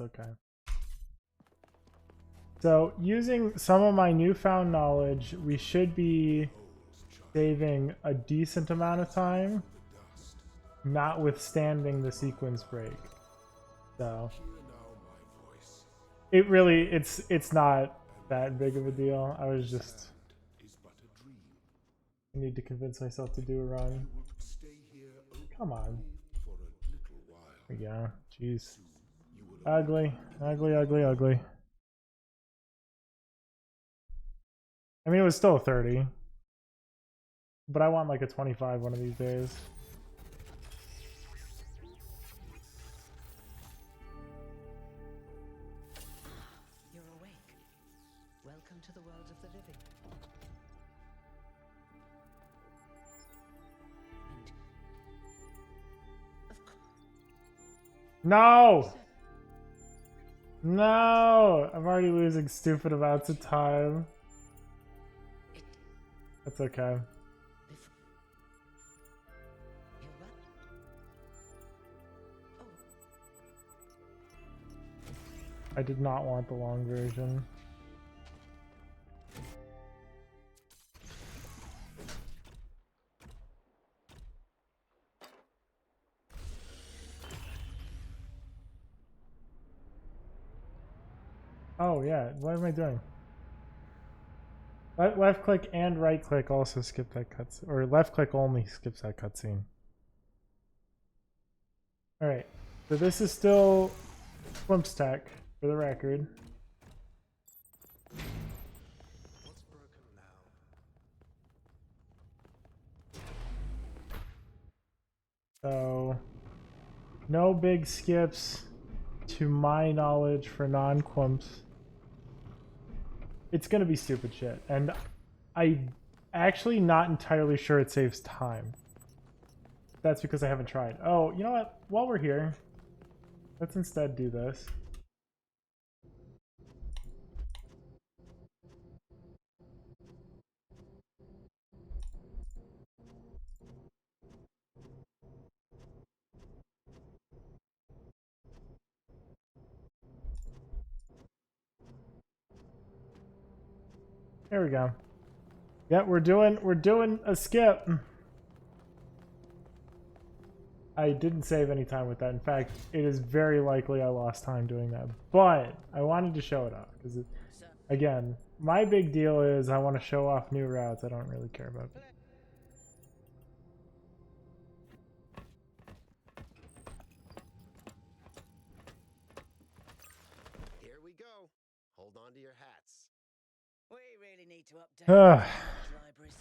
that's okay. So, using some of my newfound knowledge, we should be saving a decent amount of time, notwithstanding the sequence break. So, it really, it's not that big of a deal. I was just... I need to convince myself to do a run. Come on. There we go. Jeez. Ugly. Ugly, ugly, ugly. I mean, it was still a 30. But I want like a 25 one of these days. You're awake. Welcome to the world of the living. And of course. No! No! I'm already losing stupid amounts of time. That's okay. I did not want the long version. Oh yeah, what am I doing? Left click and right click also skip that cutscene, or left click only skips that cutscene. Alright, so this is still Flimp's tech, for the record. What's broken now? So, no big skips to my knowledge for non-Quimps. It's gonna be stupid shit, and I'm actually not entirely sure it saves time. That's because I haven't tried. Oh, you know what? While we're here, let's instead do this. There we go. Yeah, we're doing a skip. I didn't save any time with that. In fact, it is very likely I lost time doing that. But I wanted to show it off because, again, my big deal is I want to show off new routes. I don't really care about it. Here we go. Hold on to your hats. We really need to update libraries.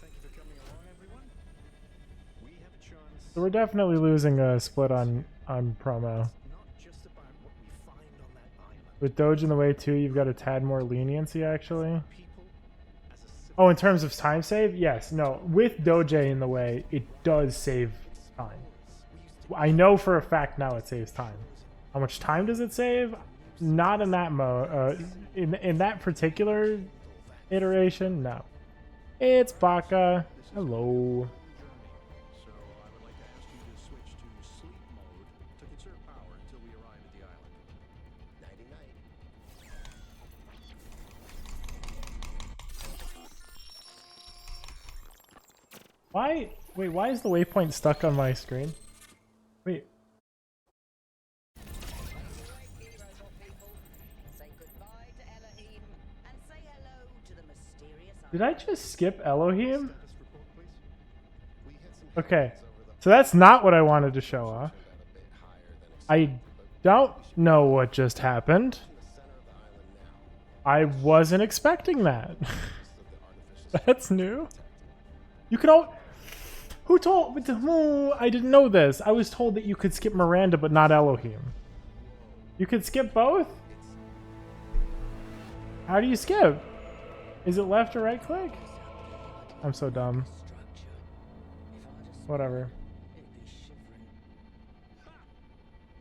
Thank you for coming along, everyone. We have a chance. So we're definitely losing a split on promo. Not just about what we find on that island. With Doge in the way too, you've got a tad more leniency actually. People as a Oh, in terms of time save? Yes. No. With Doge in the way, it does save time. I know for a fact now it saves time. How much time does it save? Not in that mode. In that particular iteration, no. It's Baka. Hello. So I would like to ask you to switch to sleep mode to conserve power until we arrive at the island. Nighty night. Why? Wait, why is the waypoint stuck on my screen? Wait. Did I just skip Elohim? Status report, please. We had some Okay. challenges over the So that's not what I wanted to show off. a bit higher than I don't know what just happened. in the center of the island now. I wasn't expecting that. That's new. You can all... Who told... I didn't know this. I was told that you could skip Miranda but not Elohim. You could skip both? How do you skip? Is it left or right click? I'm so dumb. Whatever.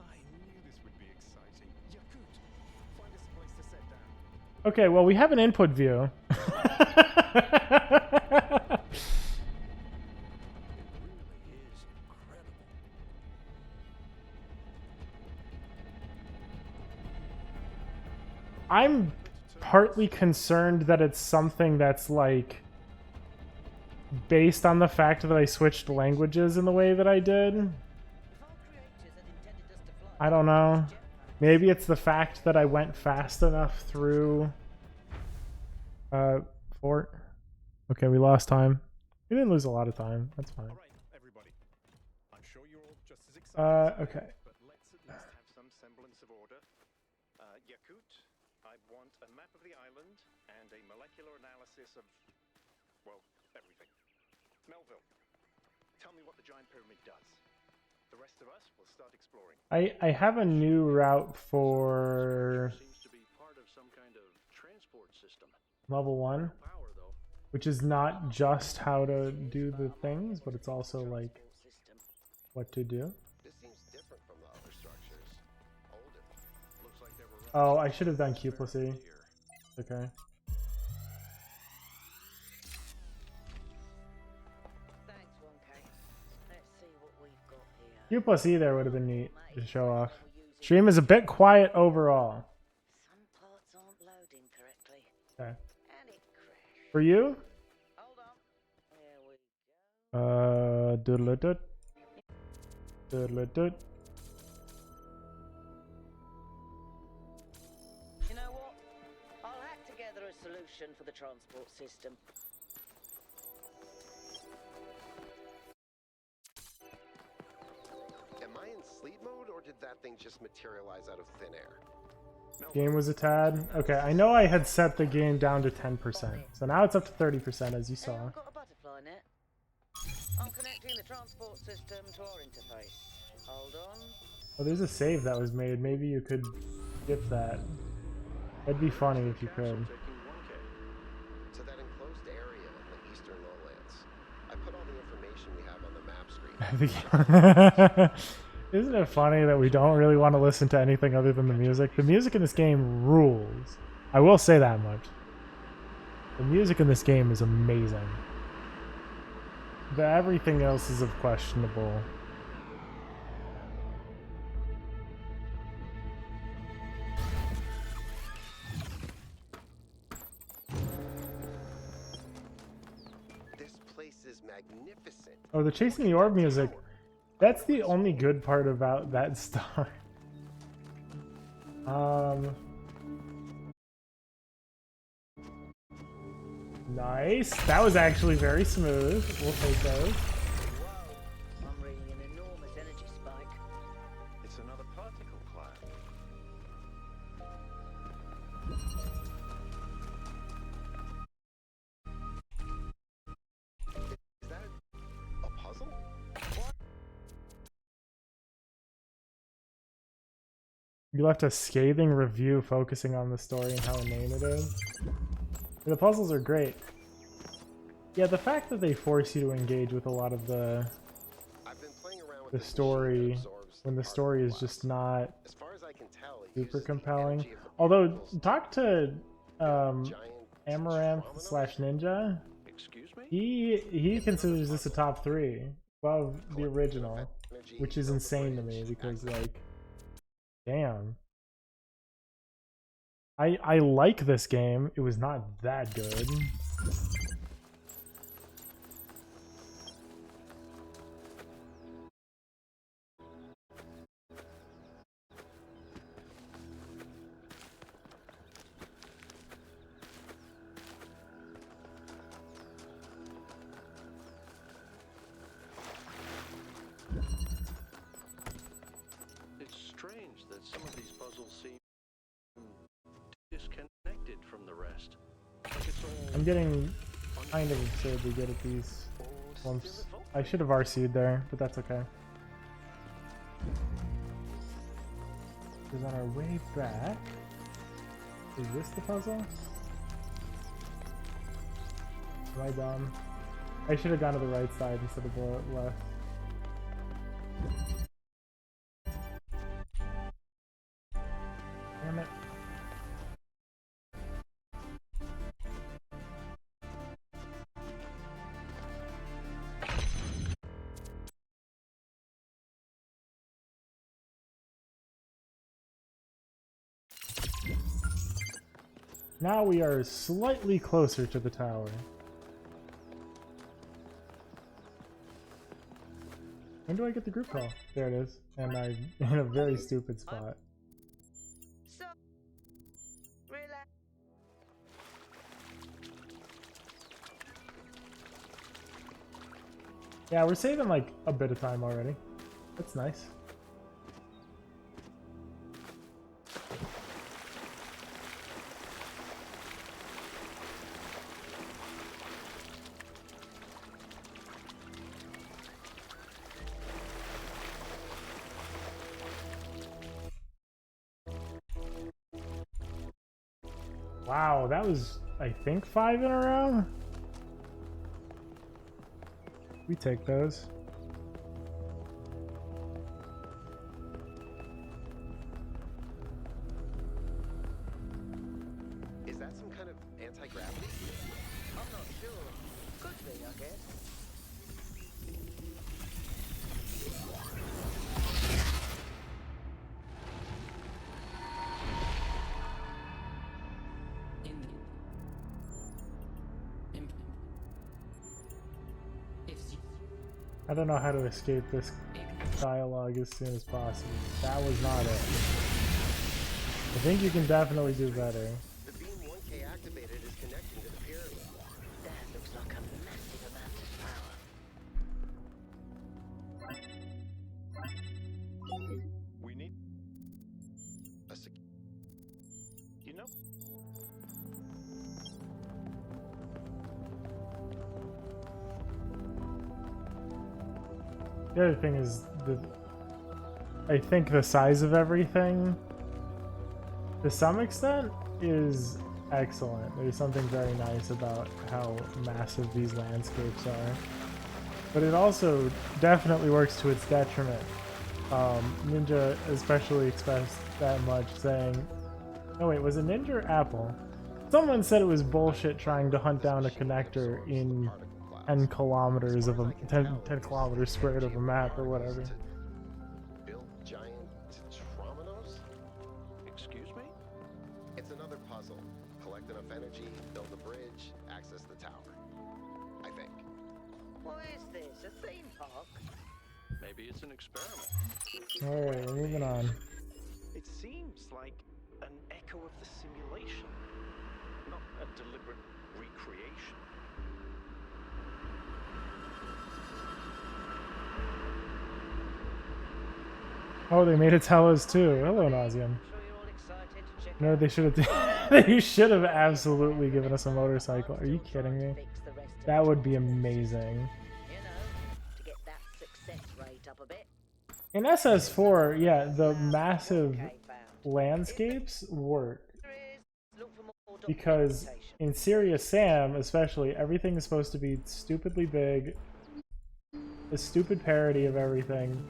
I knew this would be exciting. Yakut, find us a place to set down. Okay, well, we have an input view. I'm partly concerned that it's something that's like based on the fact that I switched languages in the way that I did. I don't know. Maybe it's the fact that I went fast enough through fort. Okay, we lost time. We didn't lose a lot of time. That's fine. All right, everybody. I'm sure you're all just as excited. Okay. But let's at least have some semblance of order. Yakut, I want a map of the island and a molecular analysis of, well, everything. Melville, tell me what the giant pyramid does. The rest of us will start exploring. I have a new route for Seems to be part of some kind of transport system. level 1, Power, though. which is not just how to do the things, but it's also like what to do. This seems different from the other structures. Older. Looks like there were. Oh, I should have done Q plus E. Okay. Thanks, 1K. Let's see what we've got here. Q plus E there would have been neat to show off. Stream is a bit quiet overall. Some parts aren't loading correctly. Okay. And it crashed. For you? Hold on. There we go. Doodle-a-doot. Doodle-a-doot. You know what? I'll hack together a solution for the transport system. Am I in sleep mode, or did that thing just materialize out of thin air? Game was a tad. Okay, I know I had set the game down to 10%. So now it's up to 30%, as you saw. Anyone got a butterfly net? I'm connecting the transport system to our interface. Hold on. Oh, there's a save that was made. Maybe you could skip that. That'd be funny if you could. To that enclosed area in the eastern lowlands. I put all the information we have on the map screen. Isn't it funny that we don't really want to listen to anything other than the music? The music in this game rules. I will say that much. The music in this game is amazing. But everything else is of questionable. This place is magnificent. Oh, the Chasing the Orb music. That's the only good part about that star. Nice. That was actually very smooth. We'll take those. Whoa. I'm reading an enormous energy spike. It's another particle cloud. Is that a puzzle? You left a scathing review focusing on the story and how inane it is. The puzzles are great. Yeah, the fact that they force you to engage with a lot of the I've been playing around with the this machine story that absorbs when the particle story is clouds. just not As far as I can tell, it super uses the compelling. energy of the Although, particles talk to giant Amaranth phenomenon. / Ninja. Excuse me? He considers this a top 3 above the original, Energy which is of the insane to me bridge. because like, damn. I like this game. It was not that good. It's strange that some of these puzzles seem disconnected from the rest. Like it's all I'm getting kind of absurdly good at these lumps. I should have RC'd there, but that's okay. Because on our way back, is this the puzzle? Am I dumb? I should have gone to the right side instead of the left. Damn it. Now we are slightly closer to the tower. When do I get the group call? There it is. And I'm in a very stupid spot. So, relax. Yeah, we're saving like a bit of time already. That's nice. Wow, that was, I think, 5 in a row? We take those. Is that some kind of anti-gravity? I'm not sure. Could be, I guess. I don't know how to escape this dialogue as soon as possible. That was not it. I think you can definitely do better. The beam 1K activated is connecting to the pyramid. That looks like a massive amount of power. We need a you know? The other thing is I think the size of everything, to some extent, is excellent. There's something very nice about how massive these landscapes are. But it also definitely works to its detriment. Ninja especially expressed that much, saying, oh wait, was it Ninja or Apple? Someone said it was bullshit trying to hunt down a connector in 10 kilometers of a 10 kilometers squared of a map or whatever. Build giant Trominos? Excuse me? It's another puzzle. Collect enough energy, build a bridge, access the tower. I think. What is this? A theme park? Maybe it's an experiment. Alright, we're moving on. It seems like an echo of the simulation, not a deliberate recreation. Oh, they made it Talos too. Hello, Nauseum. Sure you're all excited to check No, out they should have. They should have absolutely given us a motorcycle. Are you kidding me? fix the rest of That the would be transport amazing. system, you know, to get that success rate up a bit. In SS4, yeah, the massive Okay, found. landscapes work There is, look for more because documentation. in Serious Sam, especially, everything is supposed to be stupidly big, a stupid parody of everything,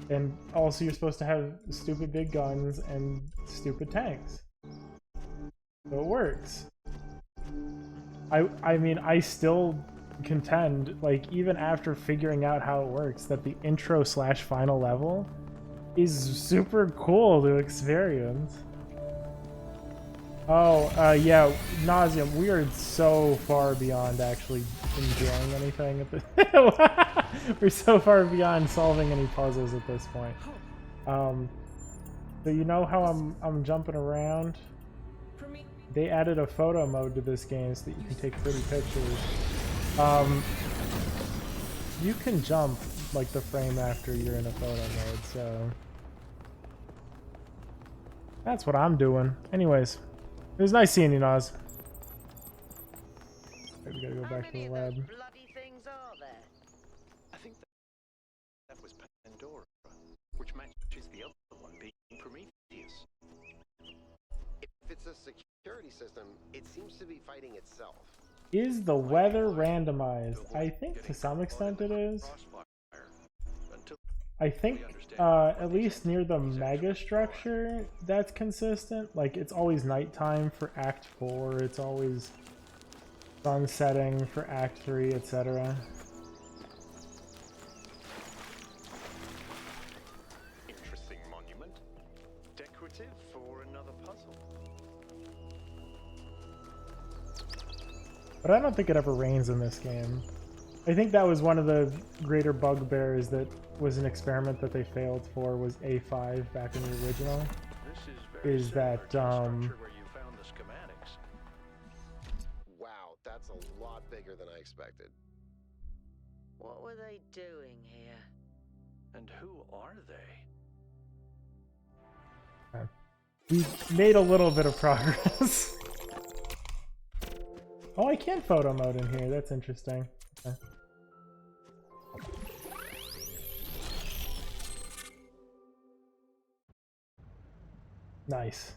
and also you're supposed to have stupid big guns and stupid tanks. So it works. I mean, I still contend, like, even after figuring out how it works, that the intro / final level is super cool to experience. Oh, yeah, Nauseum, we are so far beyond actually enjoying anything at the we're so far beyond solving any puzzles at this point. So you know how I'm jumping around? They added a photo mode to this game so that you can take pretty pictures. You can jump like the frame after you're in a photo mode, so that's what I'm doing. Anyways, it was nice seeing you, Nas. Okay, we gotta go How back to many the of lab. those bloody things are there? I think that was Pandora, which matches the other one being Prometheus. If it's a security system, it seems to be fighting itself. Is the weather randomized? I think to some extent it is. I think at least near the mega structure that's consistent. Like it's always nighttime for Act 4, it's always sun setting for Act 3, etc. Interesting monument. Decorative for another puzzle. But I don't think it ever rains in this game. I think that was one of the greater bugbears that was an experiment that they failed for, was A5 back in the original. Is that where you found the schematics. Wow, that's a lot bigger than I expected. What were they doing here? And who are they? we made a little bit of progress. Oh, I can photo mode in here. That's interesting. Okay. Nice.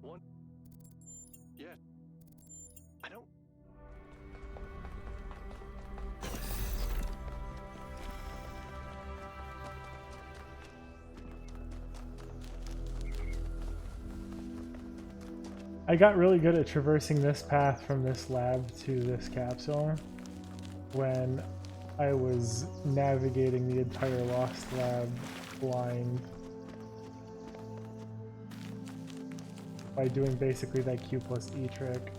One. Yeah. I don't. I got really good at traversing this path from this lab to this capsule when I was navigating the entire Lost Lab blind by doing basically that Q plus E trick.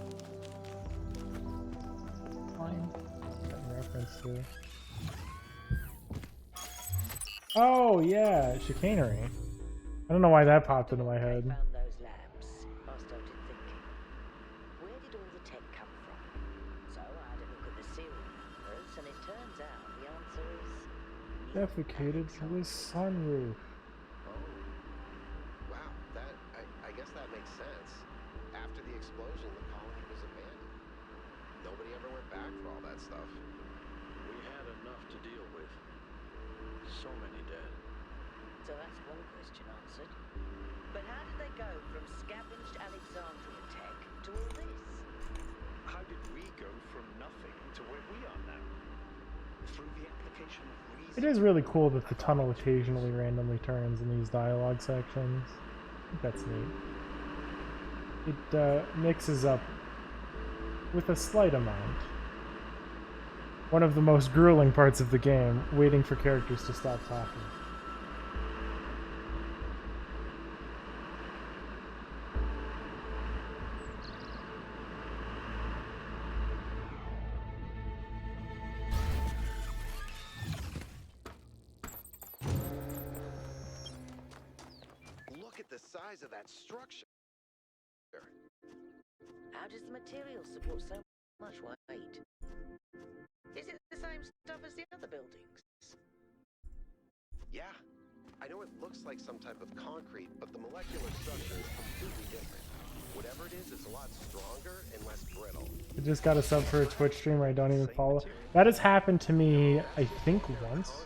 Blind? Got reference to. Oh yeah, chicanery. I don't know why that popped into my head. Found those labs. I started thinking, where did all the tech come from? So I had a look at the serial numbers, and it turns out the answer is Defecated through the sunroof. Oh. Wow, that I guess that makes sense. After the explosion, the colony was abandoned. Nobody ever went back for all that stuff. We had enough to deal with. So many dead. So that's one question answered. But how did they go from scavenged Alexandria tech to all this? How did we go from nothing to where we are now? Through the application of reason. It is really cool that the tunnel occasionally randomly turns in these dialogue sections. I think that's neat. It mixes up with a slight amount. One of the most grueling parts of the game, waiting for characters to stop talking. Look at the size of that structure. How does the material support so much weight? Is it the same stuff as the other buildings? Yeah, I know it looks like some type of concrete, but the molecular structure is completely different. Whatever it is, it's a lot stronger and less brittle. I just got a sub for a Twitch stream where I don't even follow. That has happened to me, I think, once.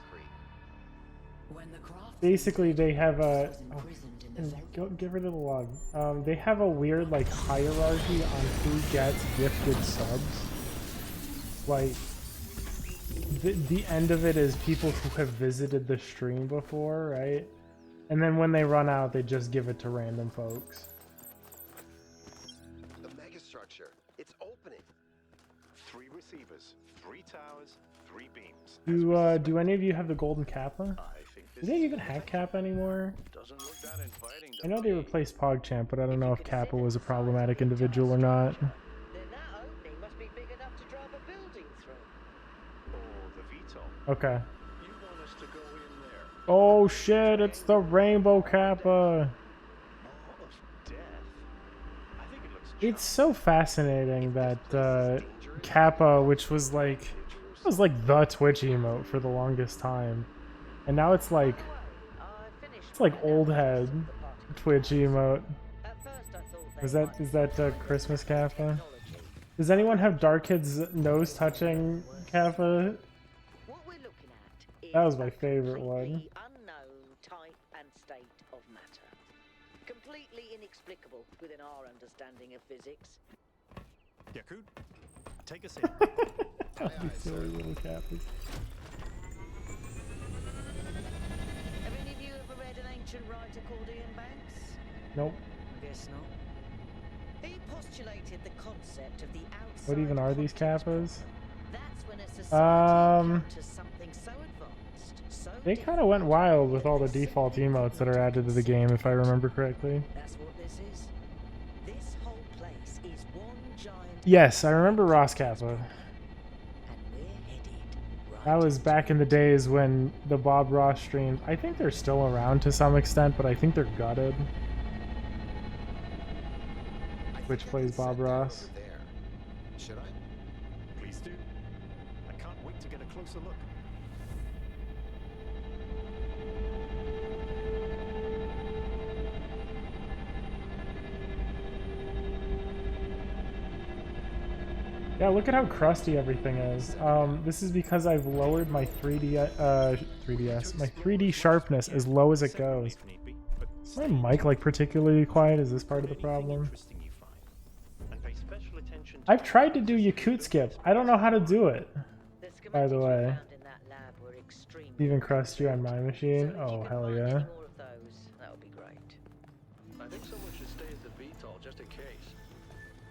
Basically, they have a... Go, get rid of the log. They have a weird, like, hierarchy on who gets gifted subs. Like, the end of it is people who have visited the stream before, right? And then when they run out, they just give it to random folks. The megastructure, it's opening. 3 receivers, 3 towers, 3 beams. Do any of you have the golden kappa? I think Do they even have kappa anymore? doesn't look that inviting to I know they me. replaced PogChamp, but I don't know if Kappa was a problematic individual or not. Then that opening must be big enough to drive a building through. Or the VTOL. Okay. You want us to go in there? Oh shit, it's the Rainbow Kappa! Maw of death. I think it looks It's so fascinating that Kappa, which was like the Twitch emote for the longest time, and now it's like old head Twitch emote. Is that Christmas Kappa? Does anyone have Darkid's nose touching Kappa? That was my favorite one. Unknown type and state of matter. Completely inexplicable within our understanding of physics. Yakut, take us in. These silly little Kappas. Have any of you ever read an ancient writer called Ian Banks? Nope. I guess not. He postulated the concept of the outside. What even are these context Kappas? problem. That's when a society Um, to something so advanced, so They kind of went wild with all the default emotes that are added to the game, if I remember correctly. That's what this is. This whole place is one giant. Yes, I remember Ross Kappa. And we're headed right. That was back in the days when the Bob Ross streams. I think they're still around to some extent, but I think they're gutted. Which plays Bob Ross. Over there. Should I? Please do. I can't wait to get a closer look. Yeah, look at how crusty everything is. This is because I've lowered my 3DS, my 3D sharpness as low as it goes. Is my mic like particularly quiet? Is this part of the problem? I've tried to do Yakut skip. I don't know how to do it. By the way. Even crusty on my machine. Oh hell yeah. That'll be great. I think someone should stay at the VTOL just in case.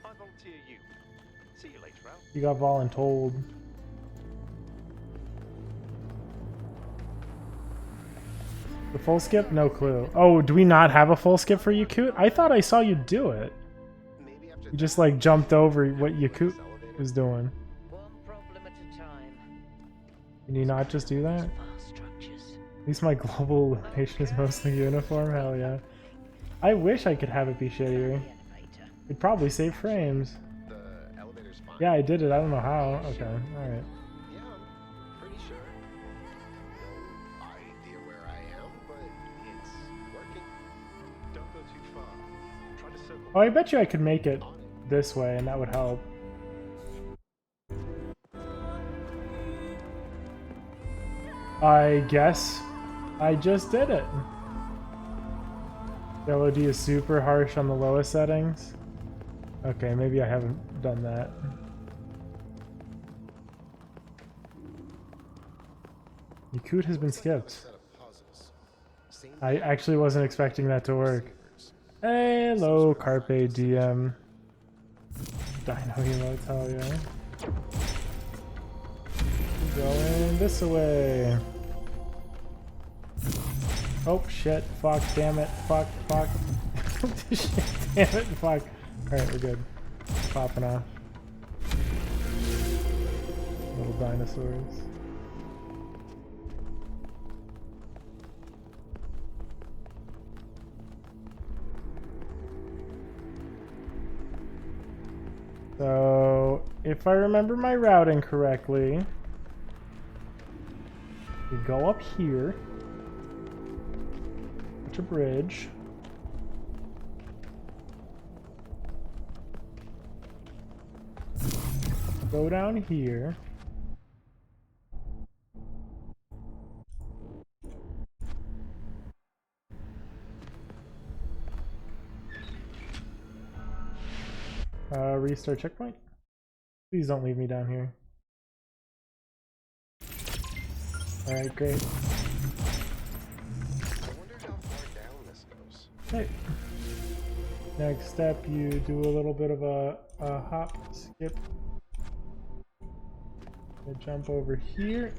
I volunteer you. See you later, Al. You got voluntold. The full skip? No clue. Oh, do we not have a full skip for Yakut? I thought I saw you do it. Maybe after You just like jumped over what Yakut was doing. One problem at a time. Can you not just do that? Fast structures. At least my global illumination is mostly uniform. Hell yeah. I wish I could have it be shittier. The elevator. It'd probably save frames. the elevator's fine. Yeah, I did it. I don't know how. Okay, alright. Yeah, I'm pretty sure. No idea where I am, but it's working. Don't go too far. Try to circle. Oh, I bet you I could make it this way and that would help. I guess I just did it. The LOD is super harsh on the lowest settings. Okay, maybe I haven't done that. Yakut has been skipped. Set of puzzles. Same I actually wasn't expecting that to work. Hello, Carpe Diem. Dino emotes, hell yeah. Going this way. Oh shit, fuck, damn it, fuck. Shit, damn it, fuck. Alright, we're good. Popping off. Little dinosaurs. So, if I remember my routing correctly, we go up here, touch a bridge, go down here, restart checkpoint. Please don't leave me down here. Alright, great. I wonder how far down this goes. Okay. Next step, you do a little bit of a hop, skip, and jump over here.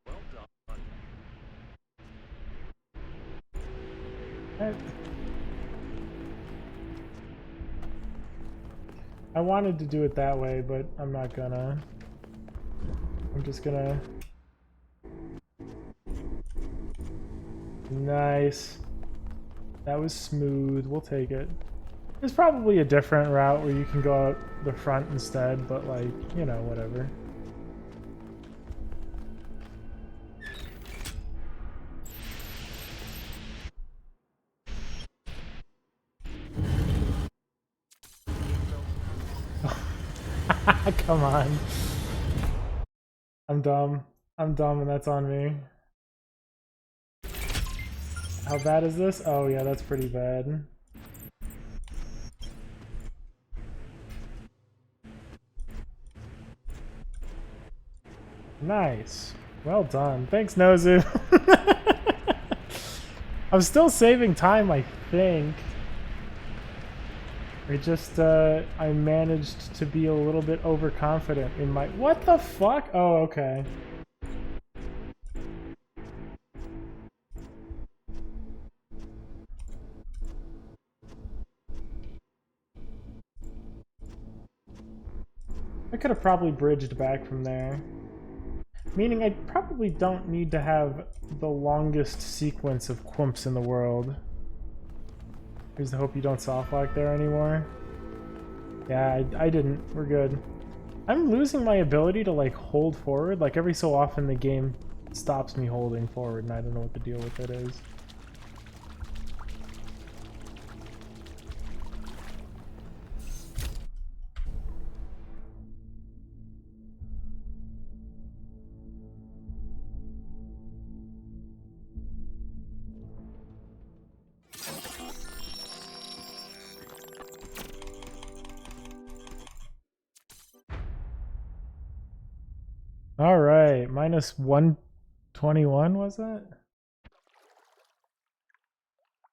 Well done. Okay. I wanted to do it that way, but I'm not gonna. I'm just gonna. Nice. That was smooth. We'll take it. There's probably a different route where you can go out the front instead, but like, you know, whatever. Come on. I'm dumb. I'm dumb and that's on me. How bad is this? Oh yeah, that's pretty bad. Nice. Well done. Thanks, Nozu. I'm still saving time, I think. I just, I managed to be a little bit overconfident in my... What the fuck? Oh, okay. I could have probably bridged back from there. Meaning I probably don't need to have the longest sequence of Quimps in the world. Here's the hope you don't soft lock there anymore. Yeah, I didn't. We're good. I'm losing my ability to like hold forward. Like every so often the game stops me holding forward and I don't know what the deal with it is. All right, minus 121 was that?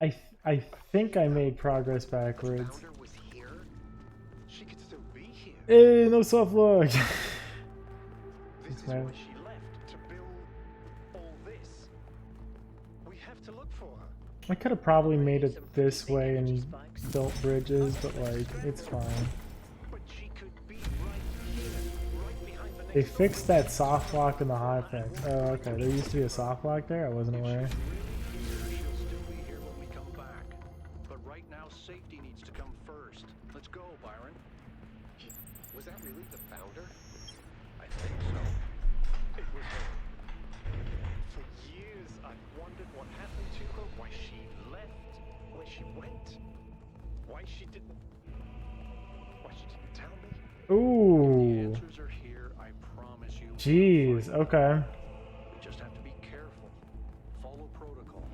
I think I made progress backwards. Founder was here? She could still be here. Hey, no soft lock. This is why she left, to build all this. We have to look for her. I could have probably made it this way and built bridges, but like it's fine. But she could be right here, right behind the next They fixed that soft lock in the hot pack. Oh, okay. There used to be a soft lock there. I wasn't aware. She'll still be here when we come back. But right now, safety needs to come first. Let's go, Byron. Was that really the founder? I think so. It was her. For years, I've wondered what happened to her, why she left, where she went, why she didn't tell me. The Ooh. answers are here, I promise you. Jeez. Okay. We just have to be careful. Follow protocol.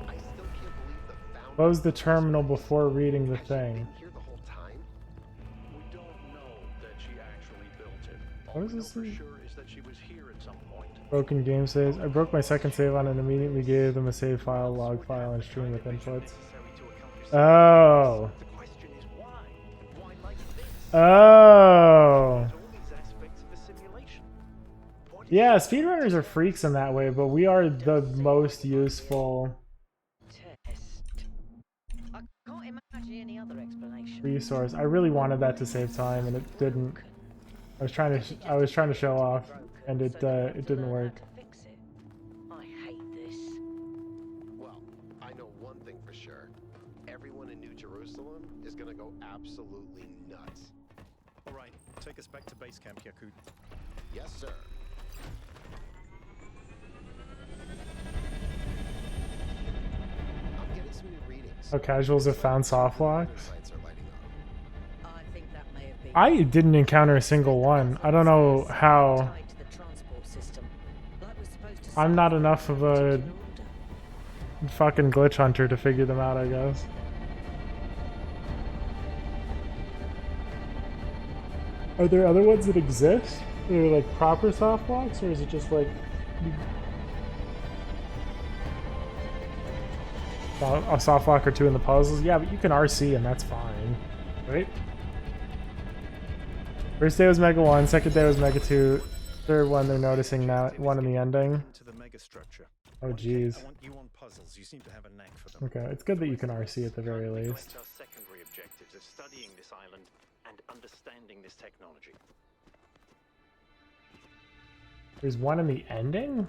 I still can't believe the founder. Close the terminal before reading the Actually thing. been here the whole time? We don't know that she actually built it. All What is we know this for thing? sure is that she was here at some point. Broken game saves. I broke my second save on and immediately gave them a save file, log file, and stream with inputs. Oh. The question is why? Why like this? Oh. All these aspects of the simulation. What is Yeah, it? speedrunners are freaks in that way, but we are the most useful Test. I can't imagine any other explanation. resource. I really wanted that to save time, and it didn't. I was trying to show off, and it didn't work. Fix it. I hate this. Well, I know one thing for sure. Everyone in New Jerusalem is gonna go absolutely nuts. All right, take us back to base camp, Yakut. Yes, sir. I'm getting some new readings. How casuals have found soft locks. Sites are lighting up. I think that may have been I didn't encounter a single one. I don't know how. tied to the transport system. Like we're supposed to I'm not enough of a order. fucking glitch hunter to figure them out, I guess. Are there other ones that exist? They're like proper soft locks, or is it just like a soft lock or two in the puzzles? Yeah, but you can RC and that's fine, right? First day was Mega 1, second day was Mega 2, third one they're noticing now, one in the ending. To the megastructure. Oh jeez. I want you on puzzles. You seem to have a knack for them. Okay, it's good that you can RC at the very Currently least. collect our secondary objectives of studying this island and understanding this technology. There's one in the ending?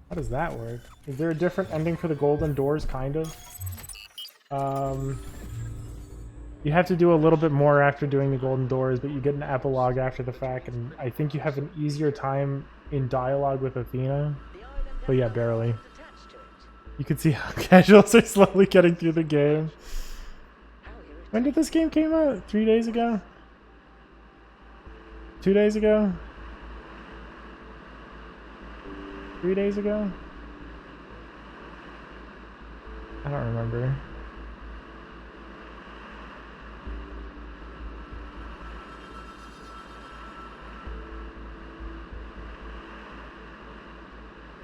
How does that work? Is there a different ending for the golden doors, kind of? You have to do a little bit more after doing the golden doors, but you get an epilogue after the fact, and I think you have an easier time in dialogue with Athena. The island But yeah, has barely. attached to it. You can see how casuals are slowly getting through the game. How irritating. When did this game came out? 3 days ago? 2 days ago? 3 days ago? I don't remember.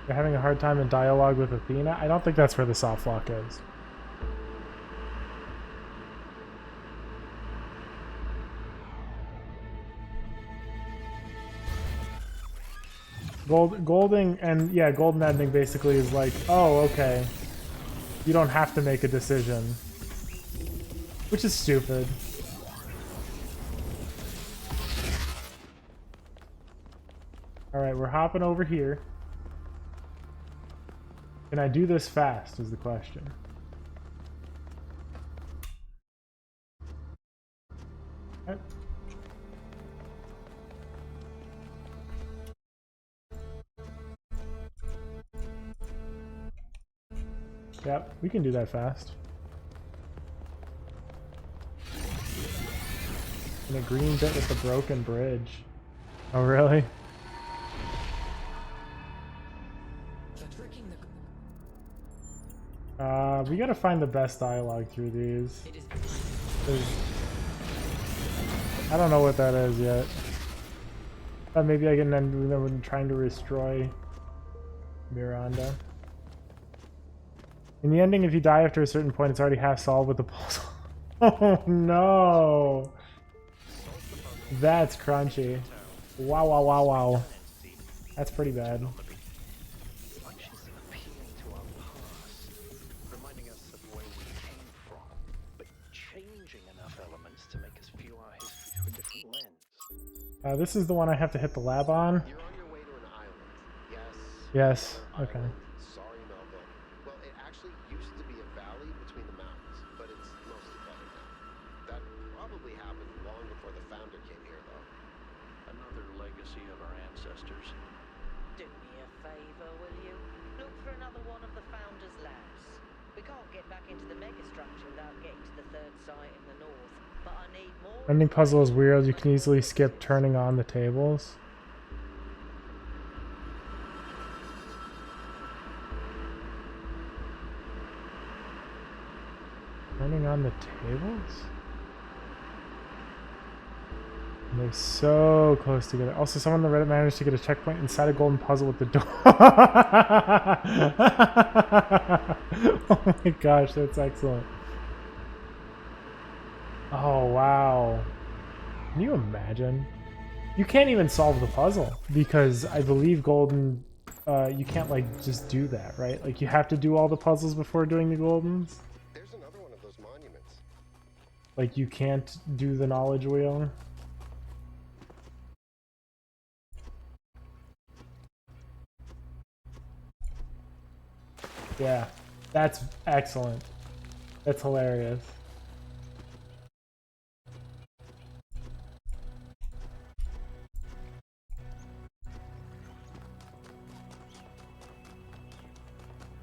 You're having a hard time in dialogue with Athena? I don't think that's where the soft lock is. Golden ending basically is like, oh, okay. You don't have to make a decision. Which is stupid. Alright, we're hopping over here. Can I do this fast is the question. Okay. Yep, we can do that fast. And a green bit with the broken bridge. Oh, really? We gotta find the best dialogue through these. I don't know what that is yet. Maybe I can end them trying to destroy Miranda. In the ending, if you die after a certain point, it's already half solved with the puzzle. Oh no! That's crunchy. Wow, wow, wow, wow. That's pretty bad. She's appealing to our past, reminding us of where we came from, but changing enough elements to make us view our history through a different lens. This is the one I have to hit the lab on. You're on your way to an island. Yes. Yes. Okay. Island. Sorry, Melville. Well, it actually used to be a valley between the mountains, but it's mostly flooded now. That probably happened long before the founder came here, though. Another legacy of our ancestors. Do me a favor, will you? Look for another one of the Founder's labs. We can't get back into the megastructure without getting to the third site in the north, but I need more... Ending puzzle is weird. You can easily skip turning on the tables. Turning on the tables? And they're so close together. Also, someone on the Reddit managed to get a checkpoint inside a golden puzzle with the door. Oh my gosh, that's excellent. Oh, wow. Can you imagine? You can't even solve the puzzle because I believe golden, you can't like just do that, right? Like you have to do all the puzzles before doing the goldens. There's another one of those monuments. Like you can't do the knowledge wheel. Yeah, that's excellent. That's hilarious.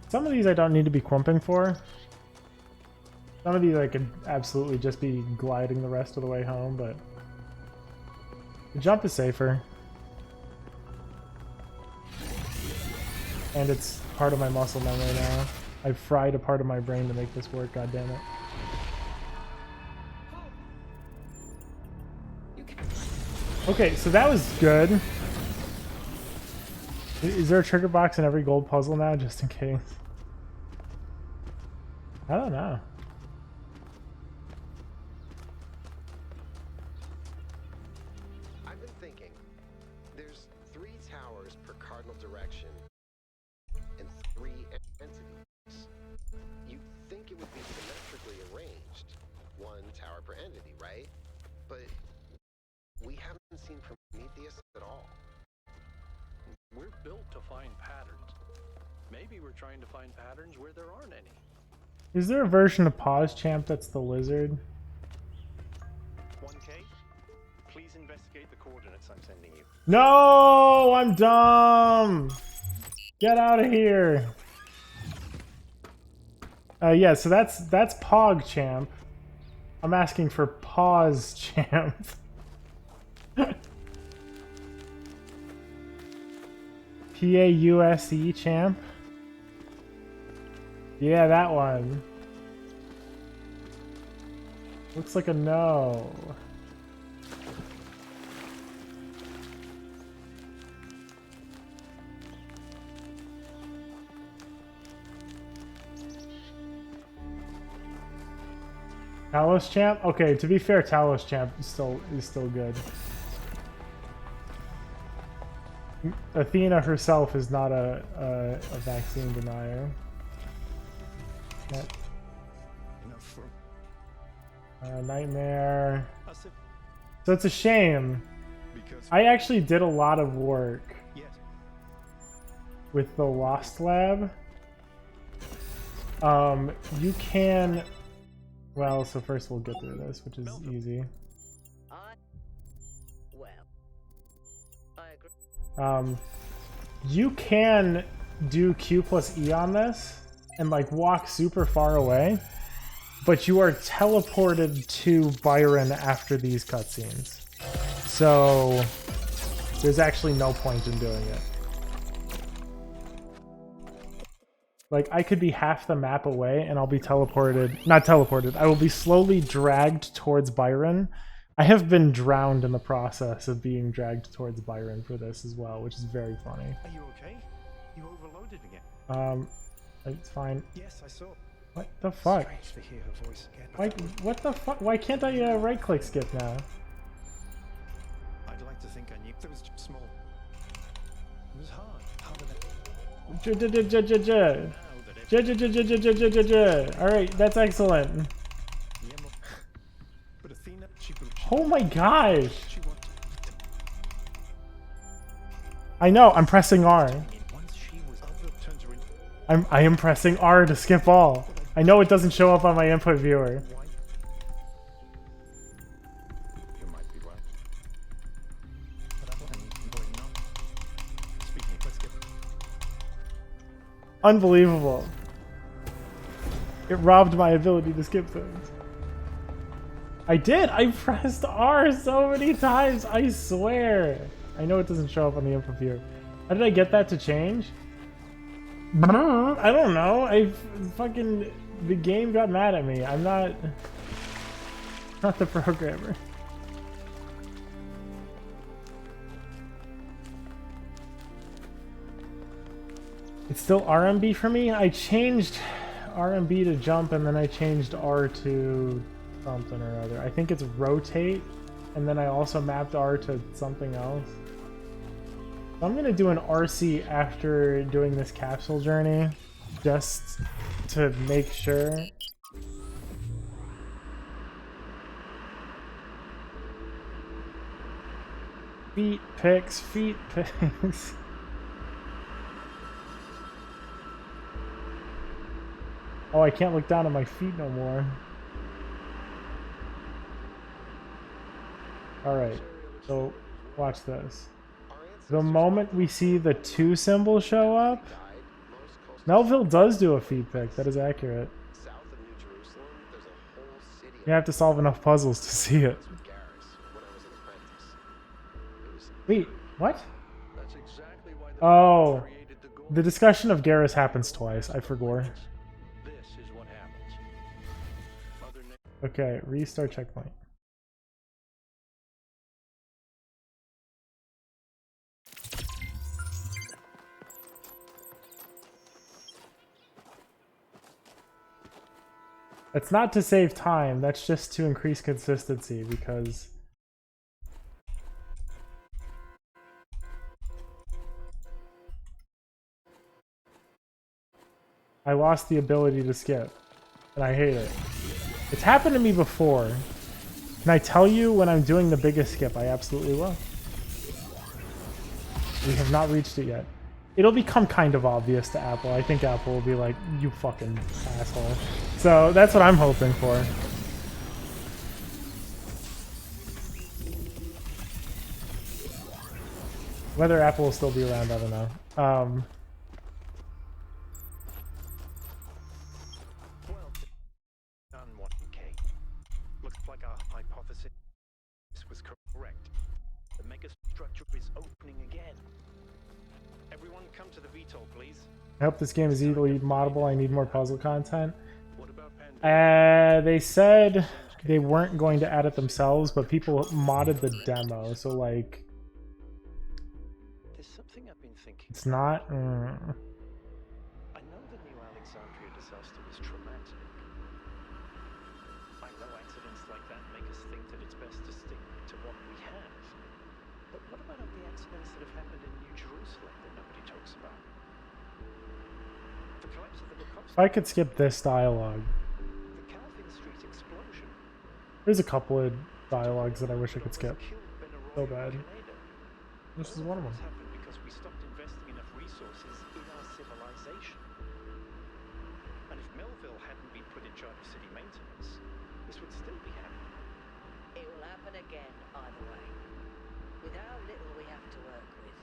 Some of these I don't need to be clumping for. Some of these I could absolutely just be gliding the rest of the way home, but the jump is safer. And it's part of my muscle memory now. I've fried a part of my brain to make this work, god damn it. Okay, so that was good. Is there a trigger box in every gold puzzle now, just in case? I don't know. I've been thinking. There's 3 towers per cardinal direction and 3 entities. You'd think it would be symmetrically arranged. 1 tower per entity, right? But we haven't seen Prometheus at all. We're built to find patterns. Maybe we're trying to find patterns where there aren't any. Is there a version of Pause Champ that's the lizard? 1K, please investigate the coordinates I'm sending you. No, I'm dumb. Get out of here. Yeah, so that's Pog Champ. I'm asking for Pause Champ. PAUSE Champ. Yeah, that one. Looks like a no. Talos champ? Okay, to be fair, Talos champ is still good. Athena herself is not a vaccine denier. Yeah. Enough for Nightmare. us. So it's a shame. Because I actually did a lot of work yes, with the Lost Lab. You can... Well, so first we'll get through this, which is easy. Well, I agree. You can do Q plus E on this and like walk super far away, but you are teleported to Byron after these cutscenes. So there's actually no point in doing it. Like, I could be half the map away and I'll be teleported. Not teleported. I will be slowly dragged towards Byron. I have been drowned in the process of being dragged towards Byron for this as well, which is very funny. are you okay? You overloaded again. It's fine. Yes, I saw. What the fuck? Strange to hear her voice again. Why, what the fuck? Why can't I right-click skip now? I'd like to think I knew. There was just small. It was hard. Harder than. Alright, that's excellent. Yeah, but Athena, she Oh my gosh! She wanted I know, I'm pressing R. to. Once she was other turns her into. I am pressing R to skip all. I know it doesn't show up on my input viewer. Why? You might be right. But I'm going on. Speaking, let's get. Unbelievable. It robbed my ability to skip things. I did! I pressed R so many times, I swear! I know it doesn't show up on the info viewer. How did I get that to change? I don't know. The game got mad at me. I'm not the programmer. It's still RMB for me? I changed RMB to jump and then I changed R to something or other. I think it's rotate and then I also mapped R to something else. So I'm gonna do an RC after doing this capsule journey just to make sure. Feet picks, feet picks. Oh, I can't look down at my feet no more. Alright, so watch this. The moment we see the 2 symbol show up, Melville does do a feed pick. That is accurate. You have to solve enough puzzles to see it. Wait, what? Oh, the discussion of Garrus happens twice. I forgot. This is what happens. Okay, restart checkpoint. That's not to save time, that's just to increase consistency because I lost the ability to skip and I hate it. It's happened to me before. Can I tell you when I'm doing the biggest skip? I absolutely will. We have not reached it yet. It'll become kind of obvious to Apple. I think Apple will be like, you fucking asshole. So that's what I'm hoping for. Whether Apple will still be around, I don't know. Well, done 1K. Looks like our hypothesis was correct. The megastructure is opening again. Everyone come to the VTOL, please. I hope this game is easily moddable. I need more puzzle content. What about Panda? They said they weren't going to add it themselves, but people modded the demo, so like There's something I've been thinking. it's not. I know the New Alexandria disaster was traumatic. I know What's events that have happened in New Jerusalem that nobody talks about? The collapse of the Bukowski, If I could skip this dialogue. the Calvin Street explosion. There's a couple of dialogues that I wish I could skip. Killed Ben So Arroyo bad. Pinedo. This is one of them. This happened because we stopped investing enough resources in our civilization. And if Melville hadn't been put in charge of city maintenance, this would still be happening. It will happen again either way. With how little we have to work with,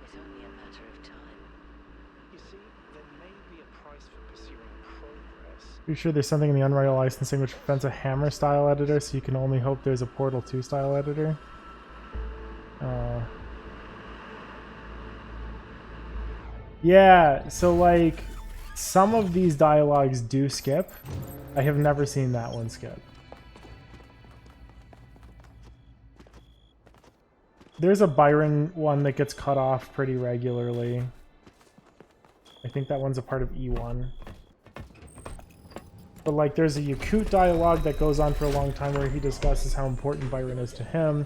it's only a matter of time. You see, there may be a price for pursuing progress. Pretty sure there's something in the Unreal licensing which prevents a Hammer style editor, so you can only hope there's a Portal 2 style editor. Yeah, so like some of these dialogues do skip. I have never seen that one skip. There's a Byron one that gets cut off pretty regularly. I think that one's a part of E1. But like there's a Yakut dialogue that goes on for a long time where he discusses how important Byron is to him.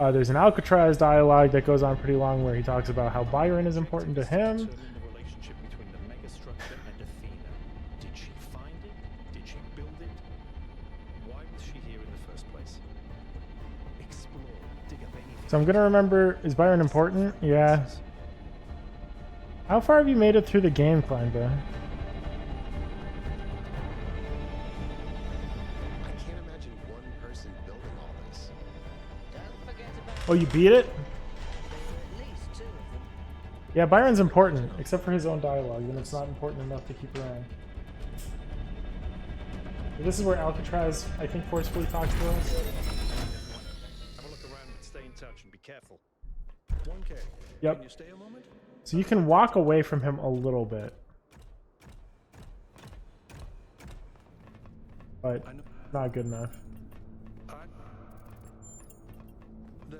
There's an Alcatraz dialogue that goes on pretty long where he talks about how Byron is important to him. Determine the relationship between the megastructure and Athena. Did she find it? Did she build it? Why was she here in the first place? Explore, dig up anything. So I'm gonna remember, is Byron important? Yeah. How far have you made it through the game, Kleinba? I can't imagine one person building all this. Don't forget about Oh, you beat it? at least two of them. Yeah, Byron's important, except for his own dialogue, and it's not important enough to keep around. But this is where Alcatraz, I think, forcefully talks to us. Have a look around, but stay in touch and be careful. 1K. Yep. Can you stay a moment? So you can walk away from him a little bit. But I know. not good enough. The-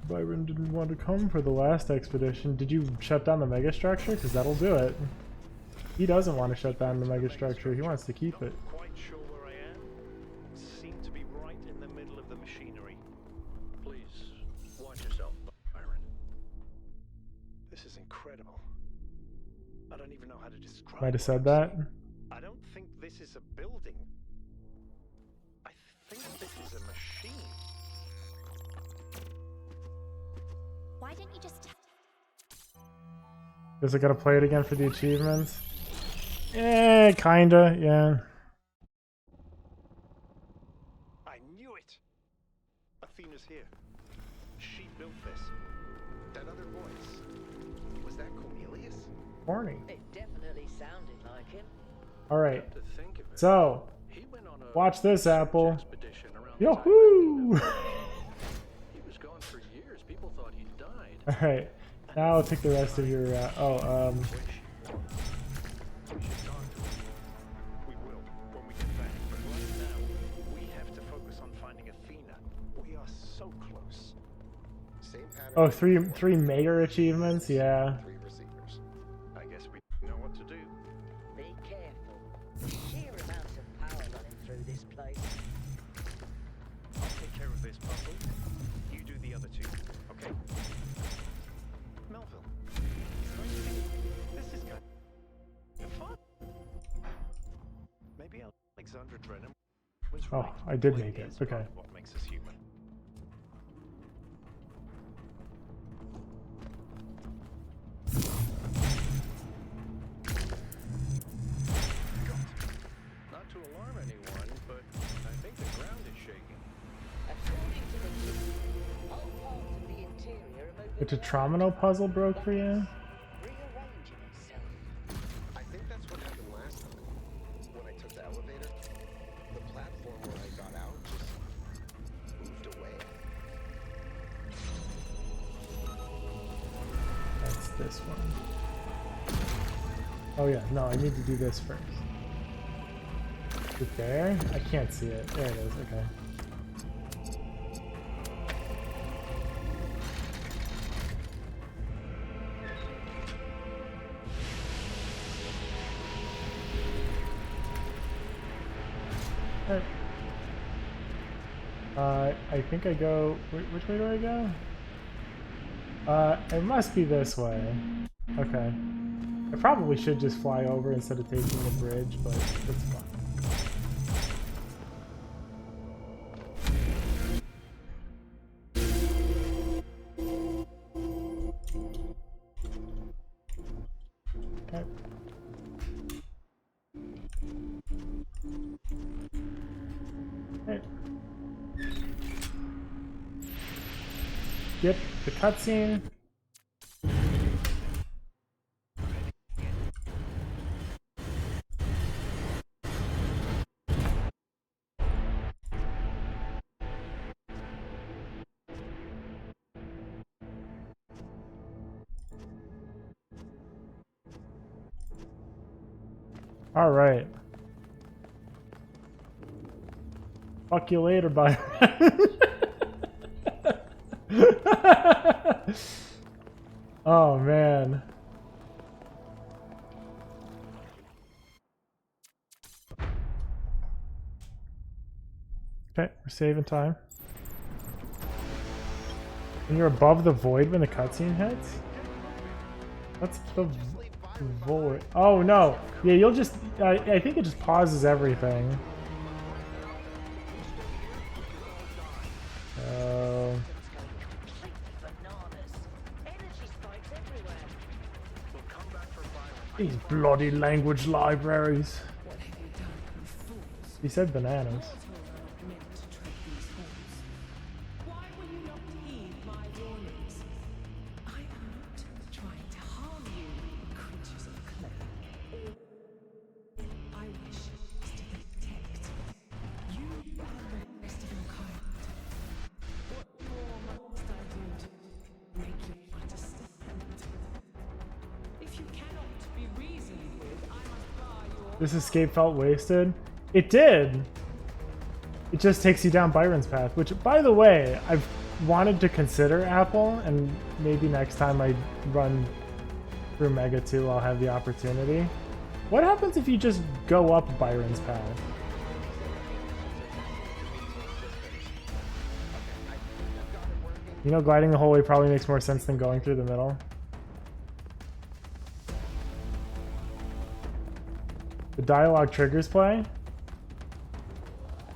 Byron didn't want to come for the last expedition. Did you shut down the megastructure? Because that'll do it. He doesn't want to shut down the megastructure. He wants to keep it. Not quite sure where I am. Seem to be right in the middle of the machinery. Please, watch yourself, Byron. This is incredible. I don't even know how to describe Might have what said I'm that. seeing. I don't think this is a building. I think this is a machine. Why didn't you just... Guess I gotta play it again for the achievements. Kinda, yeah. I knew it! Athena's here. She built this. That other voice, was that Cornelius? Horny. It definitely sounded like him. Alright, To think of it, so, he went on a watch this, Apple. expedition around the time of Yahoo! Athena. He was gone for years. People thought he died. Alright, now I'll take the rest of your, We should talk to him. We will, when we get back. But right now, we have to focus on finding Athena. We are so close. Same pattern. oh, three mayor achievements, yeah. 3 receivers. I guess we know what to do. Be careful. The sheer amount of power running through this place. I'll take care of this puzzle. You do the other two, okay? Melville. This is kind of fun. Maybe Alexandra Drennan was Oh, right. I did Well, make it. is Okay. part of what makes us human. Not to alarm anyone, but I think the ground is shaking. According to the news, all parts of the interior are moving The Tetromino puzzle broke for you? rearranging itself. I think that's what happened last time. When I took the elevator, the platform where I got out just moved away. That's this one. Oh yeah, no, I need to do this first. Is it there? I can't see it. There it is, okay. Alright. I think I go... Which way do I go? It must be this way. Okay. I probably should just fly over instead of taking the bridge, but it's fine. Okay. Okay. Skip the cutscene. All right. Fuck you later, bye. Oh man. Okay, we're saving time. And you're above the void when the cutscene hits? What's the void? Oh no! Yeah, you'll just... I think it just pauses everything. Oh... These bloody language libraries. He said bananas. Why will you not heed my warnings? I am not trying to harm you, creatures of clay. I wish to protect you and the rest of your kind. What more must I do to make you understand? If you cannot be reasoned with, I must bar your... This escape felt wasted. It did! It just takes you down Byron's path, which, by the way, I've wanted to consider Apple, and maybe next time I run through Mega 2 I'll have the opportunity. What happens if you just go up Byron's path? You know, gliding the whole way probably makes more sense than going through the middle. The dialogue triggers play?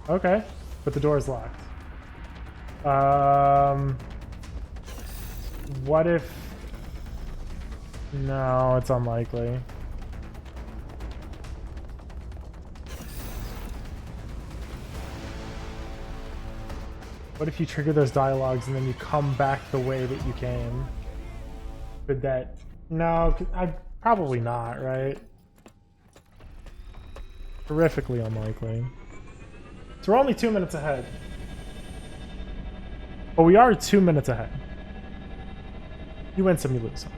Okay, but the door is locked. What if... No, it's unlikely. What if you trigger those dialogues and then you come back the way that you came? Could that... No, probably not, right? Horrifically unlikely. So we're only 2 minutes ahead. But we are 2 minutes ahead. You win some, you lose some.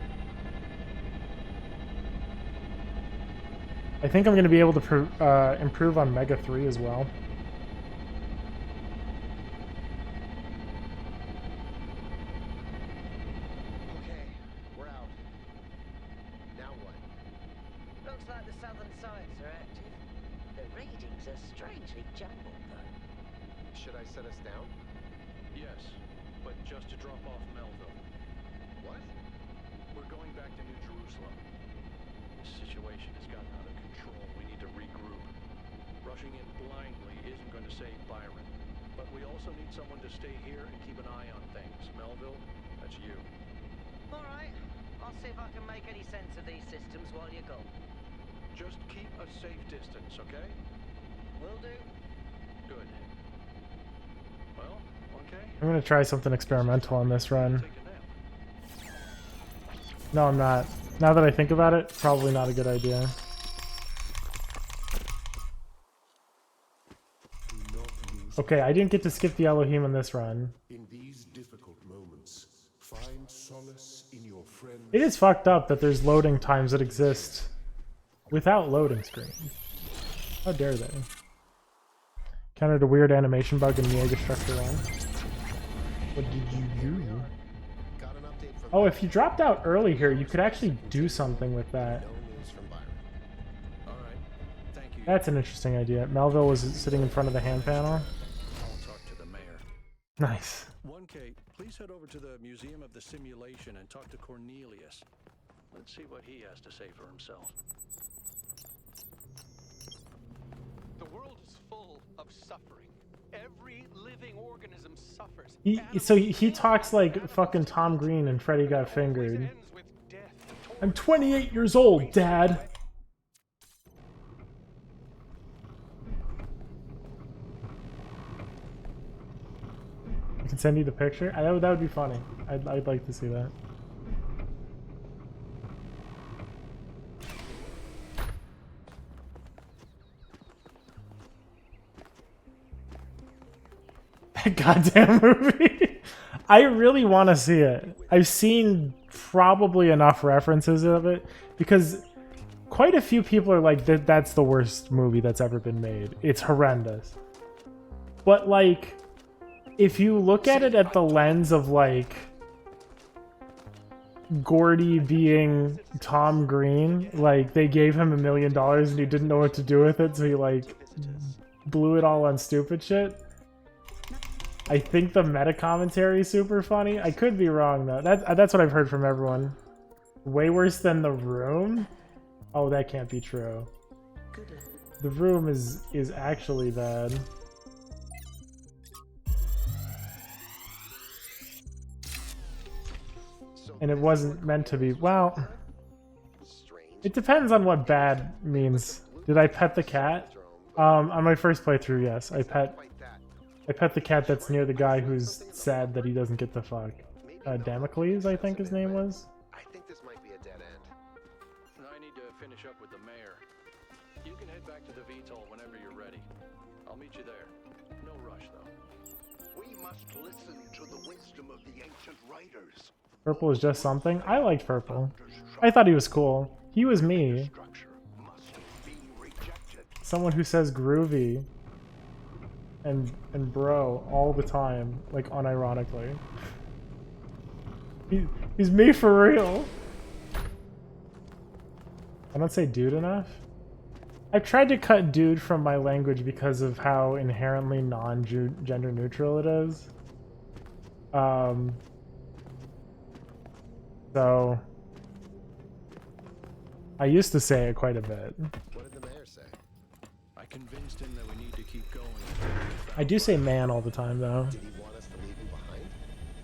I think I'm going to be able to improve on Mega 3 as well. Okay, we're out. Now what? Looks like the southern sites are active. The readings are strangely jumbled, though. Should I set us down? Yes, but just to drop off Melville. What? We're going back to New Jerusalem. The situation has gotten out of control. We need to regroup. Rushing in blindly isn't going to save Byron. But we also need someone to stay here and keep an eye on things. Melville, that's you. All right. I'll see if I can make any sense of these systems while you're gone. Just keep a safe distance, okay? Will do. Good. Well, okay. I'm going to try something experimental on this run. Take a nap. No, I'm not. Now that I think about it, probably not a good idea. Okay, I didn't get to skip the Elohim in this run. In these difficult moments, find solace in your friends. It is fucked up that there's loading times that exist without loading screens. How dare they? Countered a weird animation bug in Mega Structure 1. What did you do? Got an update from Oh, if you dropped out early here, you could actually do something with that. no news from Byron. All right. Thank you. That's an interesting idea. Melville was sitting in front of the hand panel. I'll talk to the mayor. Nice. 1K, please head over to the Museum of the Simulation and talk to Cornelius. Let's see what he has to say for himself. The world is full of suffering. Every living organism suffers. So he talks like fucking Tom Green and Freddy Got Fingered. I'm 28 years old, Dad. I can send you the picture. That would be funny. I'd like to see that. That goddamn movie. I really want to see it. I've seen probably enough references of it because quite a few people are like, that's the worst movie that's ever been made. It's horrendous. But like, if you look at it at the lens of like Gordy being Tom Green, like they gave him $1 million and he didn't know what to do with it, so he like blew it all on stupid shit. I think the meta commentary is super funny. I could be wrong though. That's what I've heard from everyone. Way worse than The Room? Oh, that can't be true. The Room is actually bad. And it wasn't meant to be. Well, it depends on what bad means. Did I pet the cat? On my first playthrough, yes. I pet the cat that's near the guy who's sad that he doesn't get the fuck. Damocles, I think his name was. I think this might be a dead end. I need to finish up with the mayor. You can head back to the VTOL whenever you're ready. I'll meet you there. No rush, though. We must listen to the wisdom of the ancient writers. Purple is just something. I liked Purple. I thought he was cool. He was me. Someone who says groovy and bro all the time, like unironically. He's me for real. I don't say dude enough. I've tried to cut dude from my language because of how inherently non-gender neutral it is. So I used to say it quite a bit. What did the mayor say? I convinced him that we need to keep going. I do say man all the time though. Did he want us to leave him behind?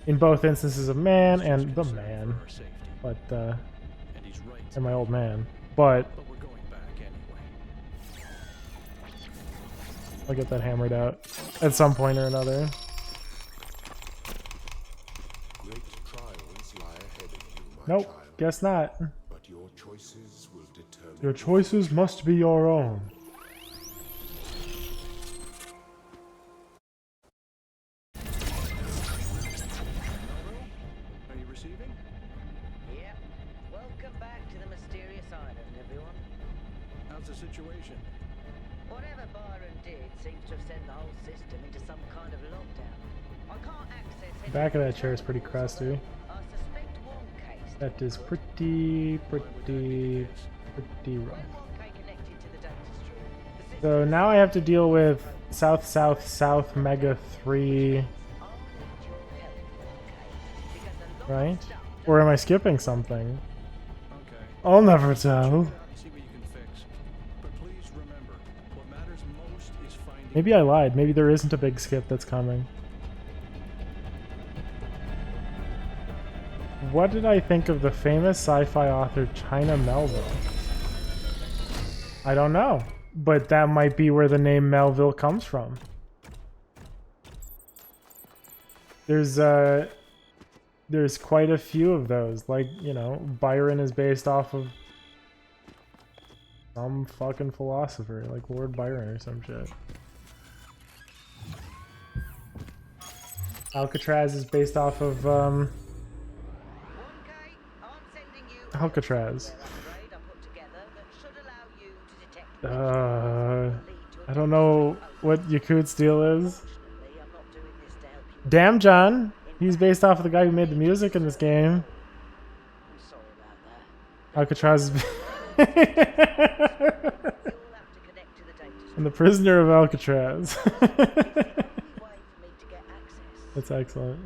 In both instances of man and the man. But And he's right. and my old man. But But we're going back anyway. I'll get that hammered out at some point or another. Great trials lie ahead of you, my Nope, child. guess not. But your choices will determine. Your choices must be your own. Are you receiving? Yep. Welcome back to the mysterious island, everyone. How's the situation? Whatever Byron did seems to have sent the whole system into some kind of lockdown. I can't access any Back of that chair is pretty crusty. I suspect one case. That is pretty rough. When 1K connected to the data stream, the system So now I have to deal with South Mega 3, I'll need your help, 1K, because a lot right? of stuff Or am I skipping something? Okay. I'll never tell. See what you can fix. But please remember, what matters most is finding. Maybe I lied. Maybe there isn't a big skip that's coming. What did I think of the famous sci-fi author China Melville? I don't know, but that might be where the name Melville comes from. There's quite a few of those. Like, you know, Byron is based off of some fucking philosopher, like Lord Byron or some shit. Alcatraz is based off of 1K, I'm sending you Alcatraz. upgrade I put together that should allow you to detect I don't know what Yakut's deal is. Unfortunately, I'm not doing this to help you. Damn John, he's based off of the guy who made the music in this game. I'm sorry about that. Alcatraz is You'll have to connect to the data stream. and the prisoner of Alcatraz. The only way for me to get access That's excellent.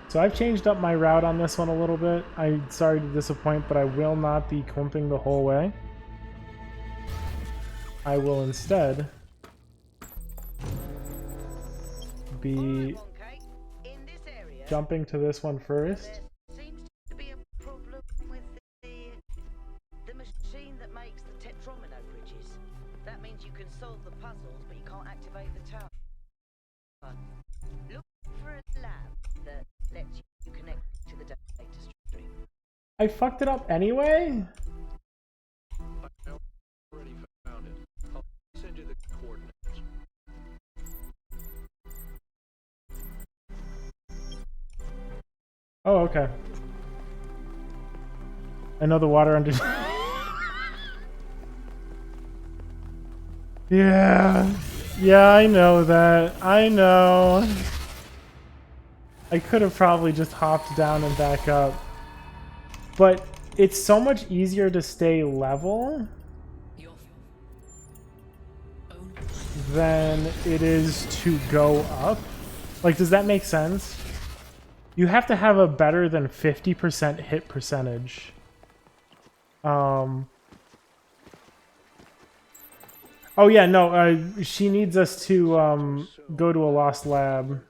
So I've changed up my route on this one a little bit. I'm sorry to disappoint, but I will not be clumping the whole way. I will instead be jumping to this one first. There seems to be a problem with the machine that makes the tetromino bridges. That means you can solve the puzzles, but you can't activate the tower. Look for a lab that lets you connect to the data stream. I fucked it up anyway? I already found it. I'll send you the coordinates. Oh, okay. I know the water under... Yeah. Yeah, I know that. I know. I could have probably just hopped down and back up. But it's so much easier to stay level than it is to go up. Like, does that make sense? You have to have a better than 50% hit percentage. Oh yeah, no, she needs us to go to a lost lab.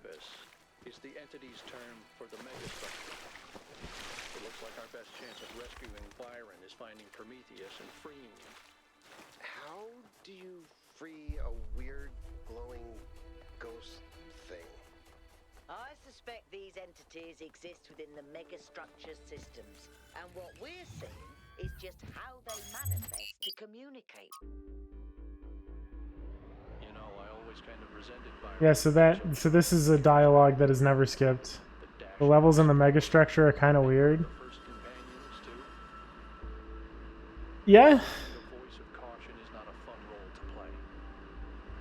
Is the entity's term for the megastructure. It looks like our best chance of rescuing Byron is finding Prometheus and freeing him. How do you free a weird, glowing ghost thing? I suspect these entities exist within the megastructure systems, and what we're seeing is just how they manifest to communicate. You know, I always kind of resented Byron. Yeah, so this is a dialogue that is never skipped. The levels in the megastructure are kind of weird. First companions too. Yeah. The voice of caution is not a fun role to play.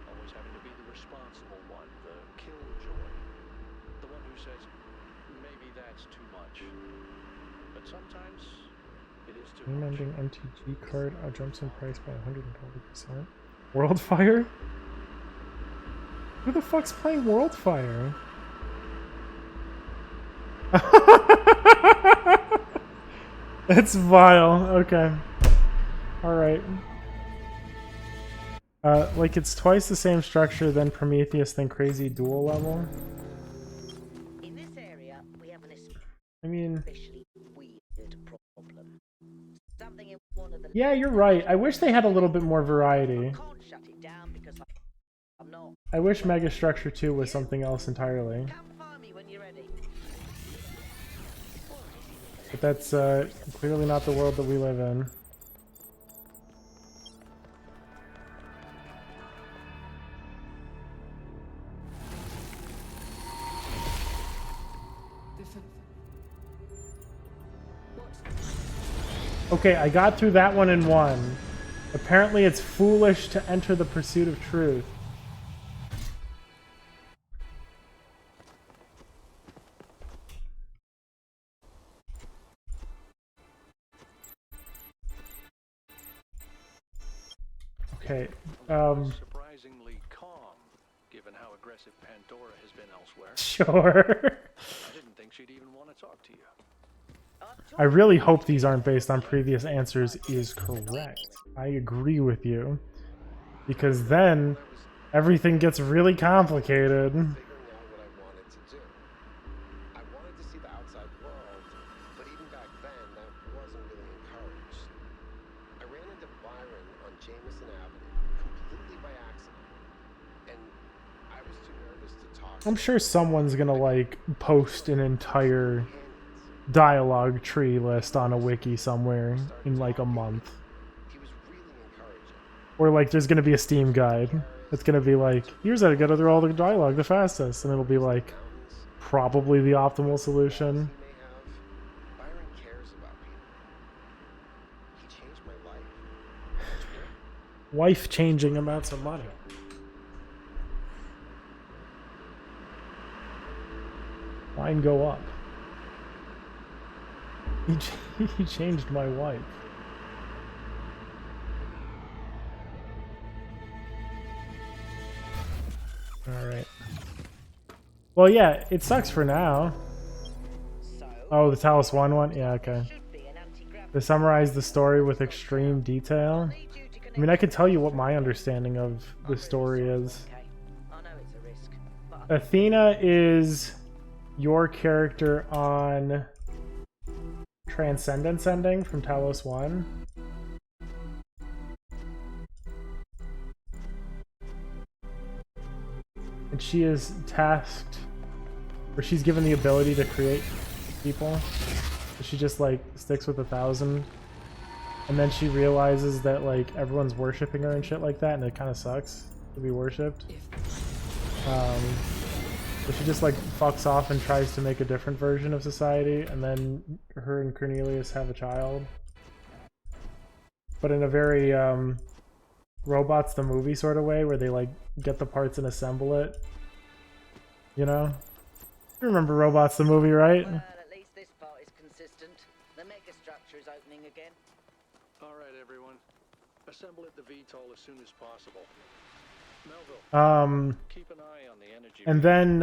Always having to be the responsible one, the killjoy. The one who says, maybe that's too much. But sometimes it is too much. Remending MTG card jumps in price by 120%. Worldfire? Who the fuck's playing Worldfire? That's vile. Okay. Alright. Like it's twice the same structure than Prometheus than Crazy Dual level. In this area, we have an I mean... especially weird problem. Something in one of the... Yeah, you're right. I wish they had a little bit more variety. Can't shut it down because I'm not. I wish Megastructure 2 was something else entirely. Come find me when you're ready. But that's clearly not the world that we live in. Okay, I got through that one in one. Apparently it's foolish to enter the pursuit of truth. Okay, Surprisingly calm, given how aggressive Pandora has been elsewhere. sure. I didn't think she'd even want to talk to you. I really hope these aren't based on previous answers is correct. I agree with you. Because then everything gets really complicated. Figuring out what I wanted to do. I wanted to see the outside world, but even back then, that wasn't really encouraged. I ran into Byron on Jameson Avenue, completely by accident, and I was too nervous to talk. I'm sure someone's gonna like post an entire dialogue tree list on a wiki somewhere in like a month. He was really encouraging. Or like there's gonna be a Steam guide that's gonna be like, here's how to get through all the dialogue the fastest, and it'll be like probably the optimal solution. He may have. Byron cares about people. He changed my life. Wife changing amounts of money. Line go up. He changed my wife. Alright. Well, yeah, it sucks for now. So, Oh, the Talos 1 one? Yeah, okay. should be an anti-gravity. To summarize the story with extreme detail. Need you to I mean, I could tell you what my understanding of the story is. Okay. I know it's a risk, but I Athena is your character on Transcendence Ending from Talos 1. And she is tasked, or she's given the ability to create people. So she just like sticks with 1,000. And then she realizes that like everyone's worshipping her and shit like that, and it kind of sucks to be worshipped. So she just like fucks off and tries to make a different version of society, and then her and Cornelius have a child. But in a very Robots the movie sort of way, where they like get the parts and assemble it. You know? You remember Robots the movie, right? well, at least this part is consistent. The megastructure is opening again. All right, everyone. Assemble at the VTOL as soon as possible. Melville, keep an eye on the energy. And then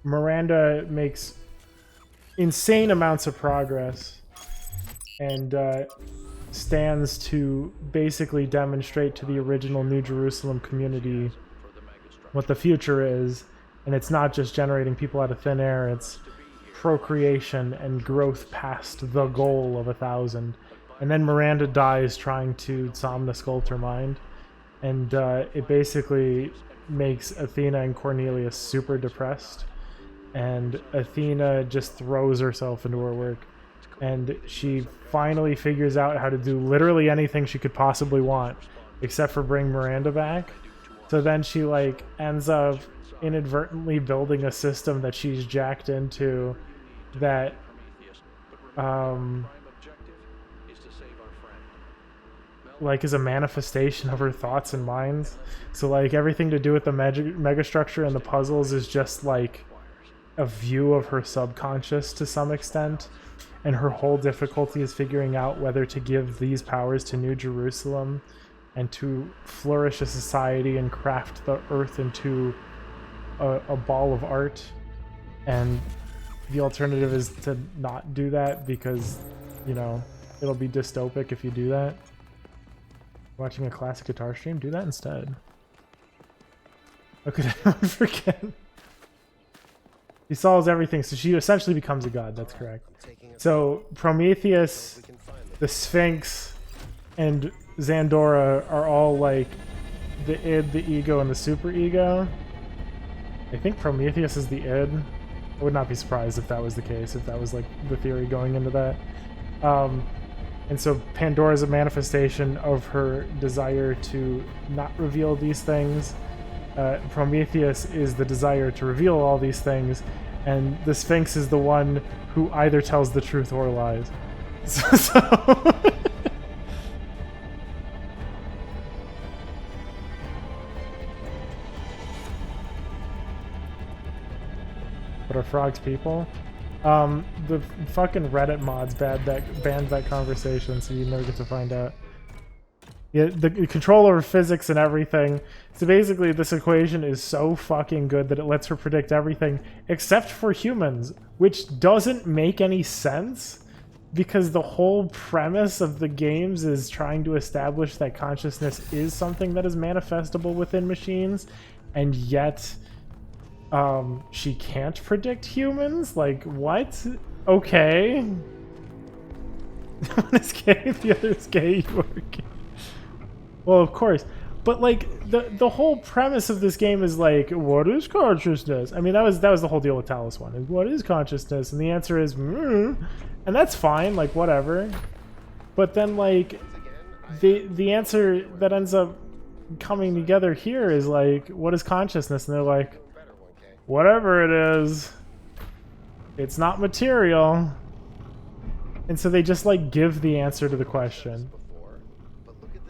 Miranda makes insane amounts of progress and stands to basically demonstrate to the original New Jerusalem community what the future is. And it's not just generating people out of thin air, it's procreation and growth past the goal of 1,000. And then Miranda dies trying to somnusculpt her mind. And it basically makes Athena and Cornelius super depressed. And Athena just throws herself into her work. And she finally figures out how to do literally anything she could possibly want, except for bring Miranda back. So then she like ends up inadvertently building a system that she's jacked into that like is a manifestation of her thoughts and minds. So like everything to do with the megastructure and the puzzles is just like a view of her subconscious to some extent, and her whole difficulty is figuring out whether to give these powers to New Jerusalem and to flourish a society and craft the earth into a ball of art. And the alternative is to not do that because, you know, it'll be dystopic if you do that. Watching a classic guitar stream? Do that instead. How could anyone forget? She solves everything, so she essentially becomes a god, that's correct. So Prometheus, the Sphinx, and Xandora are all like the id, the ego, and the superego. I think Prometheus is the id. I would not be surprised if that was the case, if that was like the theory going into that. And so Pandora is a manifestation of her desire to not reveal these things. Prometheus is the desire to reveal all these things. And the Sphinx is the one who either tells the truth or lies. So But are frogs people? The fucking Reddit mods banned that conversation, so you never get to find out. Yeah, the control over physics and everything. So basically, this equation is so fucking good that it lets her predict everything except for humans, which doesn't make any sense because the whole premise of the games is trying to establish that consciousness is something that is manifestable within machines, and yet she can't predict humans? Like, what? Okay. One is gay, the other is gay, you are gay. Well, of course. But, like, the whole premise of this game is, like, what is consciousness? I mean, that was the whole deal with Talos 1. Is what is consciousness? And the answer is, and that's fine, like, whatever. But then, like, the answer that ends up coming together here is, like, what is consciousness? And they're like, whatever it is, it's not material. And so they just like give the answer to the question.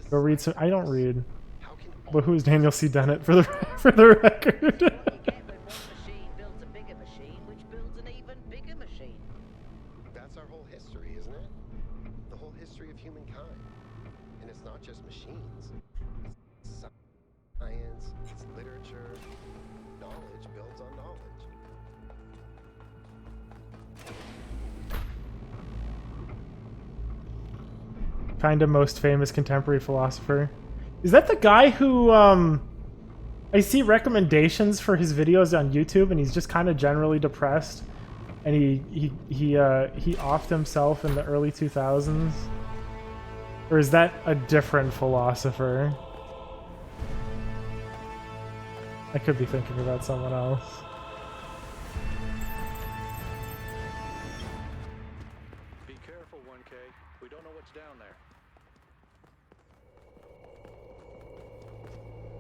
Go read some. I don't read. But who's Daniel C. Dennett for the record? Get when one machine builds a bigger machine, which builds an even bigger machine. That's our whole history. humankind. And it's not just machines. It's science, it's literature. Knowledge builds on knowledge. Kind of most famous contemporary philosopher. Is that the guy who I see recommendations for his videos on YouTube, and he's just kind of generally depressed, and he offed himself in the early 2000s? Or is that a different philosopher? I could be thinking about someone else. Be careful, 1K. We don't know what's down there.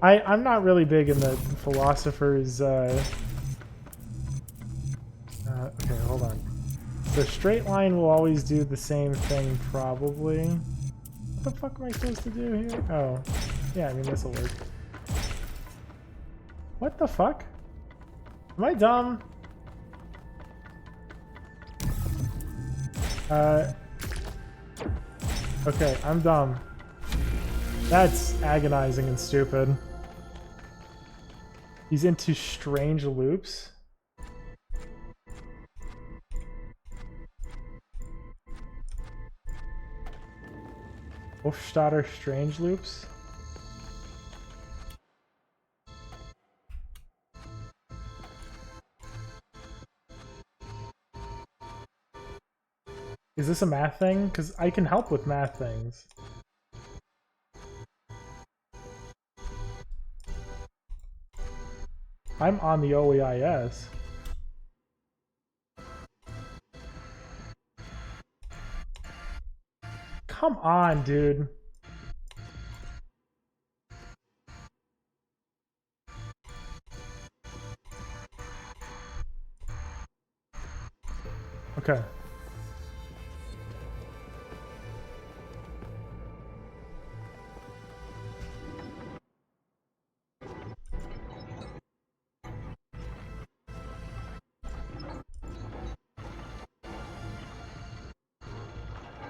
I'm not really big in the philosophers. Okay, hold on. So straight line will always do the same thing, probably. What the fuck am I supposed to do here? Oh, yeah. I mean, this will work. What the fuck? Am I dumb? Okay, I'm dumb. That's agonizing and stupid. He's into strange loops. Hofstadter strange loops. Is this a math thing? Because I can help with math things. I'm on the OEIS. Come on, dude. Okay.